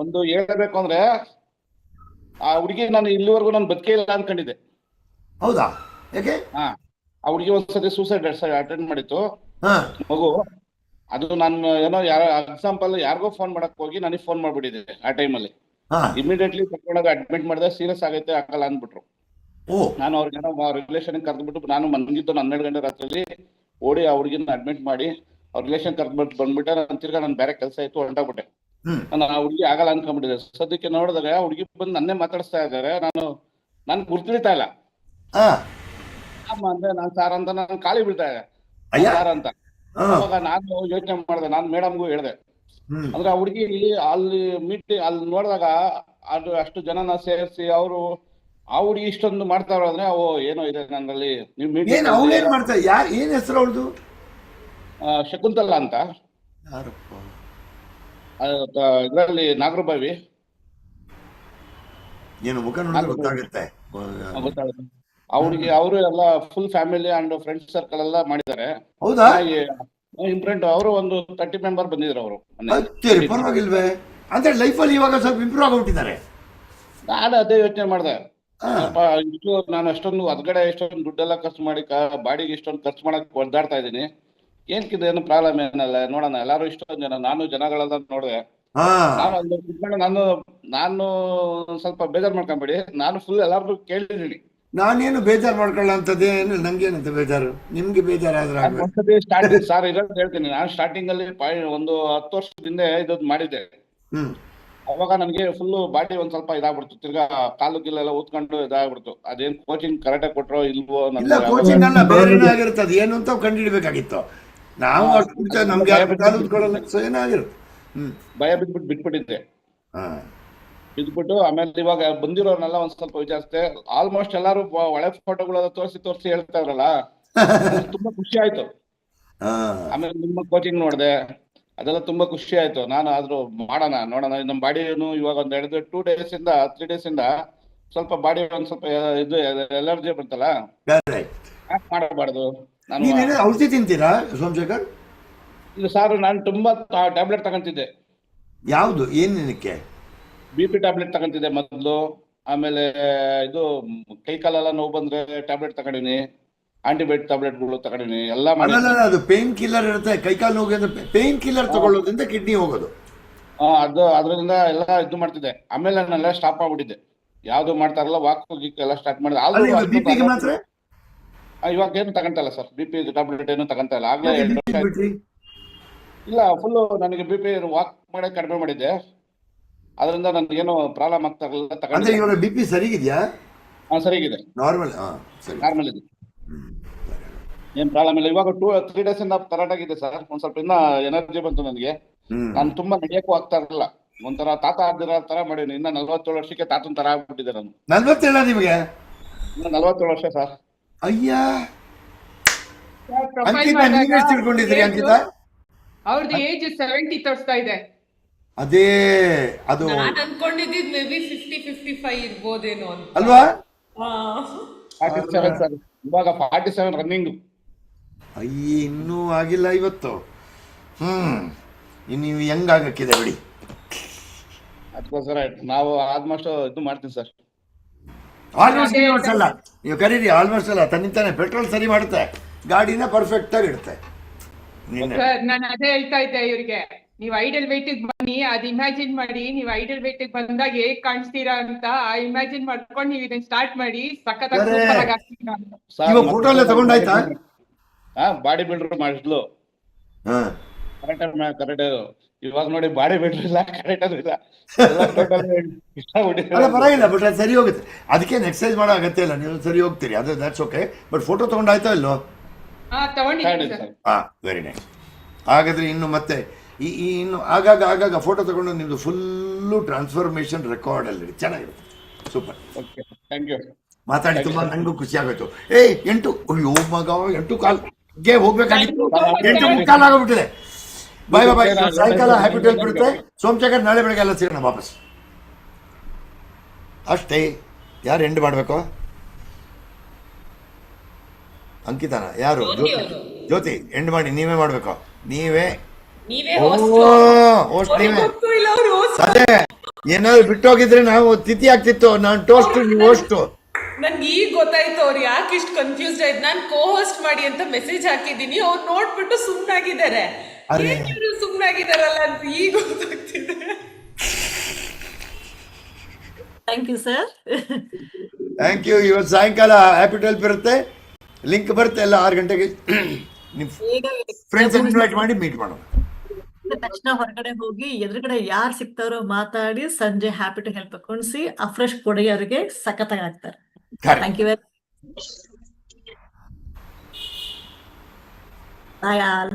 [SPEAKER 9] ಒಂದು ಹೇಳ್ಬೇಕು ಅಂದ್ರೆ ಆ ಹುಡುಗಿ ನಾನು ಇಲ್ಲಿವರೆಗೂ ನಾನು ಬದುಕೇ ಇಲ್ಲ ಅನ್ಕೊಂಡಿದ್ದೆ.
[SPEAKER 1] ಹೌದಾ? ಯಾಕೆ?
[SPEAKER 9] ಆ ಹುಡುಗಿ ಒಂದ್ಸತಿ ಸೂಸೈಡ್ ಅಟೆಂಡ್ ಮಾಡಿತ್ತು ಮಗು. ಅದು ನಾನು ಏನೋ ಎಕ್ಸಾಂಪಲ್ ಯಾರಿಗೋ ಫೋನ್ ಮಾಡಕ್ ಹೋಗಿ ನನಗೆ ಫೋನ್ ಮಾಡ್ಬಿಟ್ಟಿದ್ದೆ ಆ ಟೈಮಲ್ಲಿ. ಇಮಿಡಿಯೇಟ್ಲಿ ಕರ್ಕೊಂಡೋಗಿ ಅಡ್ಮಿಟ್ ಮಾಡಿದೆ. ಸೀರಿಯಸ್ ಆಗೈತೆ, ಆಗಲ್ಲ ಅಂದ್ಬಿಟ್ರು. ನಾನು ಅವ್ರಿಗೇನೋ ರಿಲೇಷನ್ ಕರೆದ್ಬಿಟ್ಟು ನಾನು ಮನ್ಗಿದ್ದು 12 ಗಂಟೆ ರಾತ್ರಿಯಲ್ಲಿ ಓಡಿ ಆ ಹುಡುಗಿನ ಅಡ್ಮಿಟ್ ಮಾಡಿ ಅವ್ರ ರಿಲೇಷನ್ ಕರೆದ್ಬಿಟ್ಟು ಬಂದ್ಬಿಟ್ಟೆ. ನಾನು ತಿರ್ಗಾ ನಾನು ಬೇರೆ ಕೆಲಸ ಇತ್ತು ಹೊಂಟೋಗ್ಬಿಟ್ಟೆ. ನಾನು ಆ ಹುಡುಗಿ ಆಗಲ್ಲ ಅನ್ಕೊಂಡ್ಬಿಟ್ಟಿದೆ. ಸದ್ಯಕ್ಕೆ ನೋಡಿದಾಗ ಹುಡುಗಿ ಬಂದು ನನ್ನೇ ಮಾತಾಡಿಸ್ತಾ ಇದ್ದಾರೆ. ನನ್ ಗುರ್ತಿಳಿತಾ ಇಲ್ಲ. ಅಂದ್ರೆ ನಾನ್ ಸಾರ್ ಅಂತ ನಾನು ಖಾಲಿ ಬೀಳ್ತಾ ಇದೆ ಸಾರ್ ಅಂತ. ಅವಾಗ ನಾನು ಯೋಚನೆ ಮಾಡಿದೆ, ನಾನು ಮೇಡಮ್ಗೂ ಹೇಳಿದೆ. ಅಂದ್ರೆ ಆ ಹುಡುಗಿ ಅಲ್ಲಿ ಅಲ್ಲಿ ನೋಡಿದಾಗ ಅದು ಅಷ್ಟು ಜನನ ಸೇರಿಸಿ ಅವರು ಆ ಹುಡುಗಿ ಇಷ್ಟೊಂದು ಮಾಡ್ತಾರ ಅಂದ್ರೆ ಏನೋ ಇದೆ ನನ್ನಲ್ಲಿ. ನೀವು
[SPEAKER 1] ಏನ್ ಹೆಸರು ಅವಳದು?
[SPEAKER 9] ಶಕುಂತಲಾ ಅಂತ
[SPEAKER 1] ಯಾರಪ್ಪ?
[SPEAKER 9] ಇದರಲ್ಲಿ ನಾಗರಬಾವಿ
[SPEAKER 1] ಏನು ಮುಖ ನೋಡಿದ್ರೆ ಗೊತ್ತಾಗುತ್ತೆ.
[SPEAKER 9] ಗೊತ್ತಾಗುತ್ತೆ. ಅವ್ರಿಗೆ ಅವರು ಎಲ್ಲ full family and friends circle ಎಲ್ಲ ಮಾಡಿದ್ದಾರೆ.
[SPEAKER 1] ಹೌದಾ?
[SPEAKER 9] ಇಂಪ್ರಿಂಟ್ ಅವರು ಒಂದು 30 ಮೆಂಬರ್ ಬಂದಿದ್ರು ಅವರು.
[SPEAKER 1] ಅಚ್ಚರಿ, ಪರವಾಗಿಲ್ವೇ? ಅಂದ್ರೆ ಲೈಫಲ್ಲಿ ಇವಾಗ ಸ್ವಲ್ಪ ಇಂಪ್ರೂವ್ ಆಗಿಬಿಟ್ಟಿದ್ದಾರೆ.
[SPEAKER 9] ನಾನು ಅದೇ ಯೋಚನೆ ಮಾಡಿದೆ, ಇಷ್ಟು ನಾನು ಅಷ್ಟೊಂದು ಹೊರಗಡೆ ಎಷ್ಟೊಂದು ದುಡ್ಡೆಲ್ಲ ಖರ್ಚು ಮಾಡಿ ಬಾಡಿಗೆ ಇಷ್ಟೊಂದು ಖರ್ಚು ಮಾಡಕ್ ಒದ್ದಾಡ್ತಾ ಇದ್ದೀನಿ, ಏನ್ಕಿದೆ ಏನು ಪ್ರಾಬ್ಲಮ್ ಏನಲ್ಲ, ನೋಡೋಣ. ಎಲ್ಲಾರು ಇಷ್ಟೊಂದು ಜನ, ನಾನು ಜನಗಳೆಲ್ಲ ನೋಡಿದೆ. ನಾನು ಸ್ವಲ್ಪ ಬೇಜಾರ್ ಮಾಡ್ಕೊಂಬೇಡಿ, ನಾನು ಫುಲ್ ಎಲ್ಲಾರ್ದು ಕೇಳಿದೀನಿ.
[SPEAKER 1] ನಾನೇನು ಬೇಜಾರು ಮಾಡ್ಕೊಳ್ಳೋ ಅಂತದೇನು, ನಂಗೇನಂತ ಬೇಜಾರು? ನಿಮ್ಗೆ ಬೇಜಾರಾದ್ರೆ
[SPEAKER 9] ಸ್ಟಾರ್ಟಿಂಗ್ ಸರ್ ಇರೋದು ಹೇಳ್ತೀನಿ, ನಾನು ಸ್ಟಾರ್ಟಿಂಗ್ ಅಲ್ಲಿ ಒಂದು 10 ವರ್ಷದಿಂದ ಇದೊಂದು ಮಾಡಿದ್ದೆ. ಅವಾಗ ನನಗೆ ಫುಲ್ ಬಾಡಿ ಒಂದ್ ಸ್ವಲ್ಪ ಇದಾಗ್ಬಿಡ್ತು, ತಿರ್ಗಾ ಕಾಲು ಗಿಲ್ಲೆಲ್ಲ ಊದ್ಕೊಂಡು ಇದಾಗ್ಬಿಡ್ತು. ಅದೇನ್ ಕೋಚಿಂಗ್ ಕರೆಕ್ಟಾಗಿ ಕೊಟ್ರೋ ಇಲ್ವೋ
[SPEAKER 1] ಇಲ್ಲ, ಕೋಚಿಂಗ್ ಅಲ್ಲ, ಬೇರೆನೇ ಆಗಿರ್ತದೆ. ಏನು ಅಂತ ಕಂಡುಹಿಡ್ಬೇಕಾಗಿತ್ತು. ನಾವು ಅಷ್ಟು ನಮ್ಗೆ ಏನಾಗಿರುತ್ತೆ,
[SPEAKER 9] ಭಯ ಬಿಟ್ಬಿಟ್ಟಿದ್ದೆ. ಬಿದ್ಬಿಟ್ಟು ಆಮೇಲೆ ಇವಾಗ ಬಂದಿರೋರ್ನೆಲ್ಲ ಒಂದ್ ಸ್ವಲ್ಪ ವಿಚಾರಿಸಿದೆ. ಆಲ್ಮೋಸ್ಟ್ ಎಲ್ಲಾರು ಒಳ್ಳೆ ಫೋಟೋಗಳೆಲ್ಲ ತೋರಿಸಿ ಹೇಳ್ತಾ ಇದ್ರಲ್ಲ, ತುಂಬಾ ಖುಷಿ ಆಯ್ತು. ಆಮೇಲೆ ನಿಮ್ಮ ಕೋಚಿಂಗ್ ನೋಡಿದೆ, ಅದೆಲ್ಲ ತುಂಬಾ ಖುಷಿ ಆಯ್ತು. ನಾನು ಆದ್ರೂ ನೋಡೋಣ. ನಮ್ಮ ಬಾಡಿನು ಇವಾಗ ಒಂದ್ 2 days ಇಂದ 3 days ಇಂದ ಸ್ವಲ್ಪ ಬಾಡಿ ಒಂದ್ ಸ್ವಲ್ಪ ಇದು ಎಲರ್ಜಿ ಬರ್ತಲ್ಲ, ಮಾಡಬಾರ್ದು. ನಾನು
[SPEAKER 1] ಔಷಧಿ ತಿಂತೀರಾ ಸೋಮಶೇಖರ್?
[SPEAKER 9] ಇದು ಸಾರು, ನಾನು ತುಂಬಾ ಟ್ಯಾಬ್ಲೆಟ್ ತಗೊಂತಿದ್ದೆ.
[SPEAKER 1] ಯಾವ್ದು, ಏನಕ್ಕೆ?
[SPEAKER 9] BP ಟ್ಯಾಬ್ಲೆಟ್ ತಗೊಂತಿದ್ದೆ ಮೊದಲು. ಆಮೇಲೆ ಇದು ಕೈ ಕಾಲೆಲ್ಲ ನೋವು ಬಂದ್ರೆ ಟ್ಯಾಬ್ಲೆಟ್ ತಗೊಂಡಿನಿ, ಆಂಟಿಬಯೋಟಿಕ್ ಟ್ಯಾಬ್ಲೆಟ್ಗಳು ತಗೊಂಡಿನಿ, ಎಲ್ಲ ಮಾಡಿ.
[SPEAKER 1] ಅದು ಪೇನ್ ಕಿಲ್ಲರ್ ಇರುತ್ತೆ. ಕೈಕಾಲು ನೋವು ಪೇನ್ ಕಿಲ್ಲರ್ ತಗೊಳ್ಳೋದ್ರಿಂದ ಕಿಡ್ನಿ ಹೋಗೋದು.
[SPEAKER 9] ಅದರಿಂದ ಎಲ್ಲ ಇದು ಮಾಡ್ತಿದ್ದೆ. ಆಮೇಲೆ ನಾನೆಲ್ಲ ಸ್ಟಾಪ್ ಮಾಡ್ಬಿಟ್ಟಿದ್ದೆ, ಯಾವ್ದು ಮಾಡ್ತಾ ಇರಲ್ಲ, ವಾಕ್ ಗೀಕ್ ಎಲ್ಲ ಸ್ಟಾರ್ಟ್ ಮಾಡಿದೆ. ಇವಾಗ ಏನು ತಗೊಂತ ಇಲ್ಲ ಸರ್, BP ಟ್ಯಾಬ್ಲೆಟ್ ಏನು ತಗೊಂತ ಇಲ್ಲ. ಆಗ್ಲೇ 2 ವರ್ಷ ಇಲ್ಲ, ಫುಲ್ ನನಗೆ BP ವಾಕ್ ಮಾಡೇ ಕಡಿಮೆ ಮಾಡಿದ್ದೆ. ಅದರಿಂದ ನನಗೇನು ಪ್ರಾಬ್ಲಮ್ ಆಗ್ತಾ ಇರಲಿಲ್ಲ.
[SPEAKER 1] ಅಂದ್ರೆ ಇವಾಗ BP ಸರಿಗಿದ್ಯಾ?
[SPEAKER 9] ಸರಿಗಿದೆ,
[SPEAKER 1] ನಾರ್ಮಲ್
[SPEAKER 9] ಇದೆ, ಏನ್ ಪ್ರಾಬ್ಲಮ್ ಇಲ್ಲ. ಇವಾಗ 2-3 days ಇಂದ ಕರೆಕ್ಟಾಗಿದೆ ಸರ್. ಒಂದ್ ಸ್ವಲ್ಪ ಇನ್ನ ಎನರ್ಜಿ ಬಂತು ನನಗೆ. ನಾನು ತುಂಬಾ ನಡೆಯಕ್ಕೂ ಆಗ್ತಾ ಇರಲಿಲ್ಲ, ಒಂಥರ ತಾತ ಆಗ್ದಿರೋ ತರ ಮಾಡೀನಿ. ಇನ್ನ 47 ವರ್ಷಕ್ಕೆ ತಾತನ ತರ ಆಗ್ಬಿಟ್ಟಿದೆ ನಾನು.
[SPEAKER 1] 47 ನಿಮಗೆ?
[SPEAKER 9] ಇನ್ನ 47 ವರ್ಷ ಸರ್.
[SPEAKER 1] ಅಯ್ಯ, ತಿಳ್ಕೊಂಡಿದ್ರಿ ಅಂಕಿತಾ?
[SPEAKER 10] ಅವ್ರದ್ದು ಏಜ್ 70 ತೋರಿಸ್ತಾ ಇದೆ.
[SPEAKER 1] ಅದೇ ಅದು
[SPEAKER 4] ನಾನು ಅನ್ಕೊಂಡಿದ್ದು ಮೇ ಬಿ 50-55 ಇರ್ಬೋದೇನೋ ಅಂತ
[SPEAKER 1] ಅಲ್ವಾ?
[SPEAKER 9] 47 ಸರ್, ಇವಾಗ 47 ರನ್ನಿಂಗ್.
[SPEAKER 1] ಅಯ್ಯ, ಇನ್ನೂ ಆಗಿಲ್ಲ 50. ನೀವು ಹೆಂಗಾಗಕ್ಕಿದೆ ಬಿಡಿ.
[SPEAKER 9] ಅದಕ್ಕೋಸ್ಕರ ನಾವು ಆಲ್ಮೋಸ್ಟ್ ಇದು ಮಾಡ್ತೀವಿ ಸರ್.
[SPEAKER 1] ಆಲ್ಮೋಸ್ಟ್ ಅಲ್ಲ, ನೀವು ಕರೀರಿ ಆಲ್ಮೋಸ್ಟ್ ಅಲ್ಲ, ತನ್ನಿಂತಾನೆ ಪೆಟ್ರೋಲ್ ಸರಿ ಮಾಡುತ್ತೆ, ಗಾಡಿನ ಪರ್ಫೆಕ್ಟ್ ಆಗಿ ಇಡುತ್ತೆ.
[SPEAKER 10] ಸರ್ ನಾನು ಅದೇ ಹೇಳ್ತಾ ಇದ್ದೆ ಇವ್ರಿಗೆ, ನೀವು ಐಡಲ್ ವೇಟ್ ಬನ್ನಿ, ಅದ್ ಇಮ್ಯಾಜಿನ್ ಮಾಡಿ, ನೀವು ಐಡಲ್ ವೇಟ್ ಬಂದಾಗ ಹೇಗ್ ಕಾಣಿಸ್ತೀರಾ ಅಂತ ಇಮ್ಯಾಜಿನ್ ಮಾಡ್ಕೊಂಡು ನೀವು ಇದನ್ನ ಸ್ಟಾರ್ಟ್ ಮಾಡಿ. ಸಖತ್ತಾಗಿ
[SPEAKER 1] ಫೋಟೋ ಎಲ್ಲ ತಗೊಂಡಾಯ್ತಾ?
[SPEAKER 9] ಬಾಡಿ ಬಿಲ್ಡರ್ ಮಾಡಿದ್ಲು ಕರೆಕ್ಟ್. ಇವಾಗ ನೋಡಿ ಬಾಡಿ ಬಿಲ್ಡರ್ ಇಲ್ಲ, ಕರೆಕ್ಟ್ ಅದು ಇಲ್ಲ.
[SPEAKER 1] ಪರವಾಗಿಲ್ಲ, ಬಟ್ ಅದು ಸರಿ ಹೋಗುತ್ತೆ. ಅದಕ್ಕೇನು ಎಕ್ಸರ್ಸೈಸ್ ಮಾಡೋ ಅಗತ್ಯ ಇಲ್ಲ, ನೀವು ಸರಿ ಹೋಗ್ತೀರಿ. ಅದು ದಟ್ಸ್ ಓಕೆ. ಬಟ್ ಫೋಟೋ ತಗೊಂಡಾಯ್ತಾ ಇಲ್ಲೋ? Very nice. ಹಾಗಾದ್ರೆ ಇನ್ನು ಮತ್ತೆ ಇನ್ನು ಆಗಾಗ ಫೋಟೋ ತಗೊಂಡು ನಿಮ್ದು ಫುಲ್ಲು ಟ್ರಾನ್ಸ್ಫಾರ್ಮೇಶನ್ ರೆಕಾರ್ಡ್ ಅಲ್ಲಿ ಚೆನ್ನಾಗಿರುತ್ತೆ. Super,
[SPEAKER 9] thank you.
[SPEAKER 1] ಮಾತಾಡಿ ತುಂಬಾ ನಂಗೂ ಖುಷಿ ಆಗೋಯ್ತು. 8 ಅಯ್ಯೋ ಮಗ 8:15ಗೆ ಹೋಗ್ಬೇಕಾಗಿತ್ತು, 8:15 ಆಗೋಗ್ಬಿಟ್ಟಿದೆ. ಬಾಯ್ ಬಾಯ್. ಸಾಯಂಕಾಲ ಹ್ಯಾಪಿ ಟು ಹೆಲ್ಪ್ ಇರುತ್ತೆ. ಸೋಮಶೇಖರ್ ನಾಳೆ ಬೆಳಗ್ಗೆ ಎಲ್ಲ ಸಿಗೋಣ ವಾಪಸ್. ಅಷ್ಟೇ. ಯಾರು ಎಂಡ್ ಮಾಡಬೇಕು? ಅಂಕಿತಾನ? ಯಾರು? ಜ್ಯೋತಿ ಎಂಡ್ ಮಾಡಿ. ನೀವೇ ಮಾಡಬೇಕು. ನೀವೇ ಅದೇ ಏನಾದ್ರು ಬಿಟ್ಟೋಗಿದ್ರೆ ನಾವು ತಿಥಿ ಆಗ್ತಿತ್ತು. ನಾನು ಟೋಸ್ಟ್, ನೀವು ಹೋಸ್ಟು.
[SPEAKER 4] ನನ್ಗೆ ಈಗ ಗೊತ್ತಾಯ್ತು ಅವ್ರು ಯಾಕೆ ಇಷ್ಟು ಕನ್ಫ್ಯೂಸ್ಡ್ ಆಯ್ತು. ನಾನು ಕೋ ಹೋಸ್ಟ್ ಮಾಡಿ ಅಂತ ಮೆಸೇಜ್ ಹಾಕಿದ್ದೀನಿ, ಅವ್ರು ನೋಡ್ಬಿಟ್ಟು ಸುಮ್ಮನಾಗಿದ್ದಾರೆ. ಸುಮ್ಮನಾಗಿದ್ದಾರಲ್ಲ ಅಂತ ಈಗ ಗೊತ್ತಾಗ್ತಿದೆ.
[SPEAKER 2] Thank you sir.
[SPEAKER 1] Thank you. ಇವತ್ತು ಸಾಯಂಕಾಲ ಹ್ಯಾಪಿ ಟು ಹೆಲ್ಪ್ ಇರುತ್ತೆ, ಲಿಂಕ್ ಬರುತ್ತೆ ಎಲ್ಲ 6 ಗಂಟೆಗೆ. ನಿಮ್ಮ ಫ್ರೆಂಡ್ಸ್ ಇನ್ವೈಟ್ ಮಾಡಿ ಮೀಟ್ ಮಾಡೋಣ.
[SPEAKER 11] ತಕ್ಷಣ ಹೊರಗಡೆ ಹೋಗಿ ಎದುರುಗಡೆ ಯಾರು ಸಿಗ್ತಾರೋ ಮಾತಾಡಿ ಸಂಜೆ ಹ್ಯಾಪಿ ಟು ಹೆಲ್ಪ್ ಕೊಂಡಿಸಿ ಆ ಫ್ರೆಶ್ ಕೊಡುಗೆ ಅವರಿಗೆ ಸಖತ್ತಾಗಿ ಆಗ್ತಾರೆ. Thank you very much. Bye all.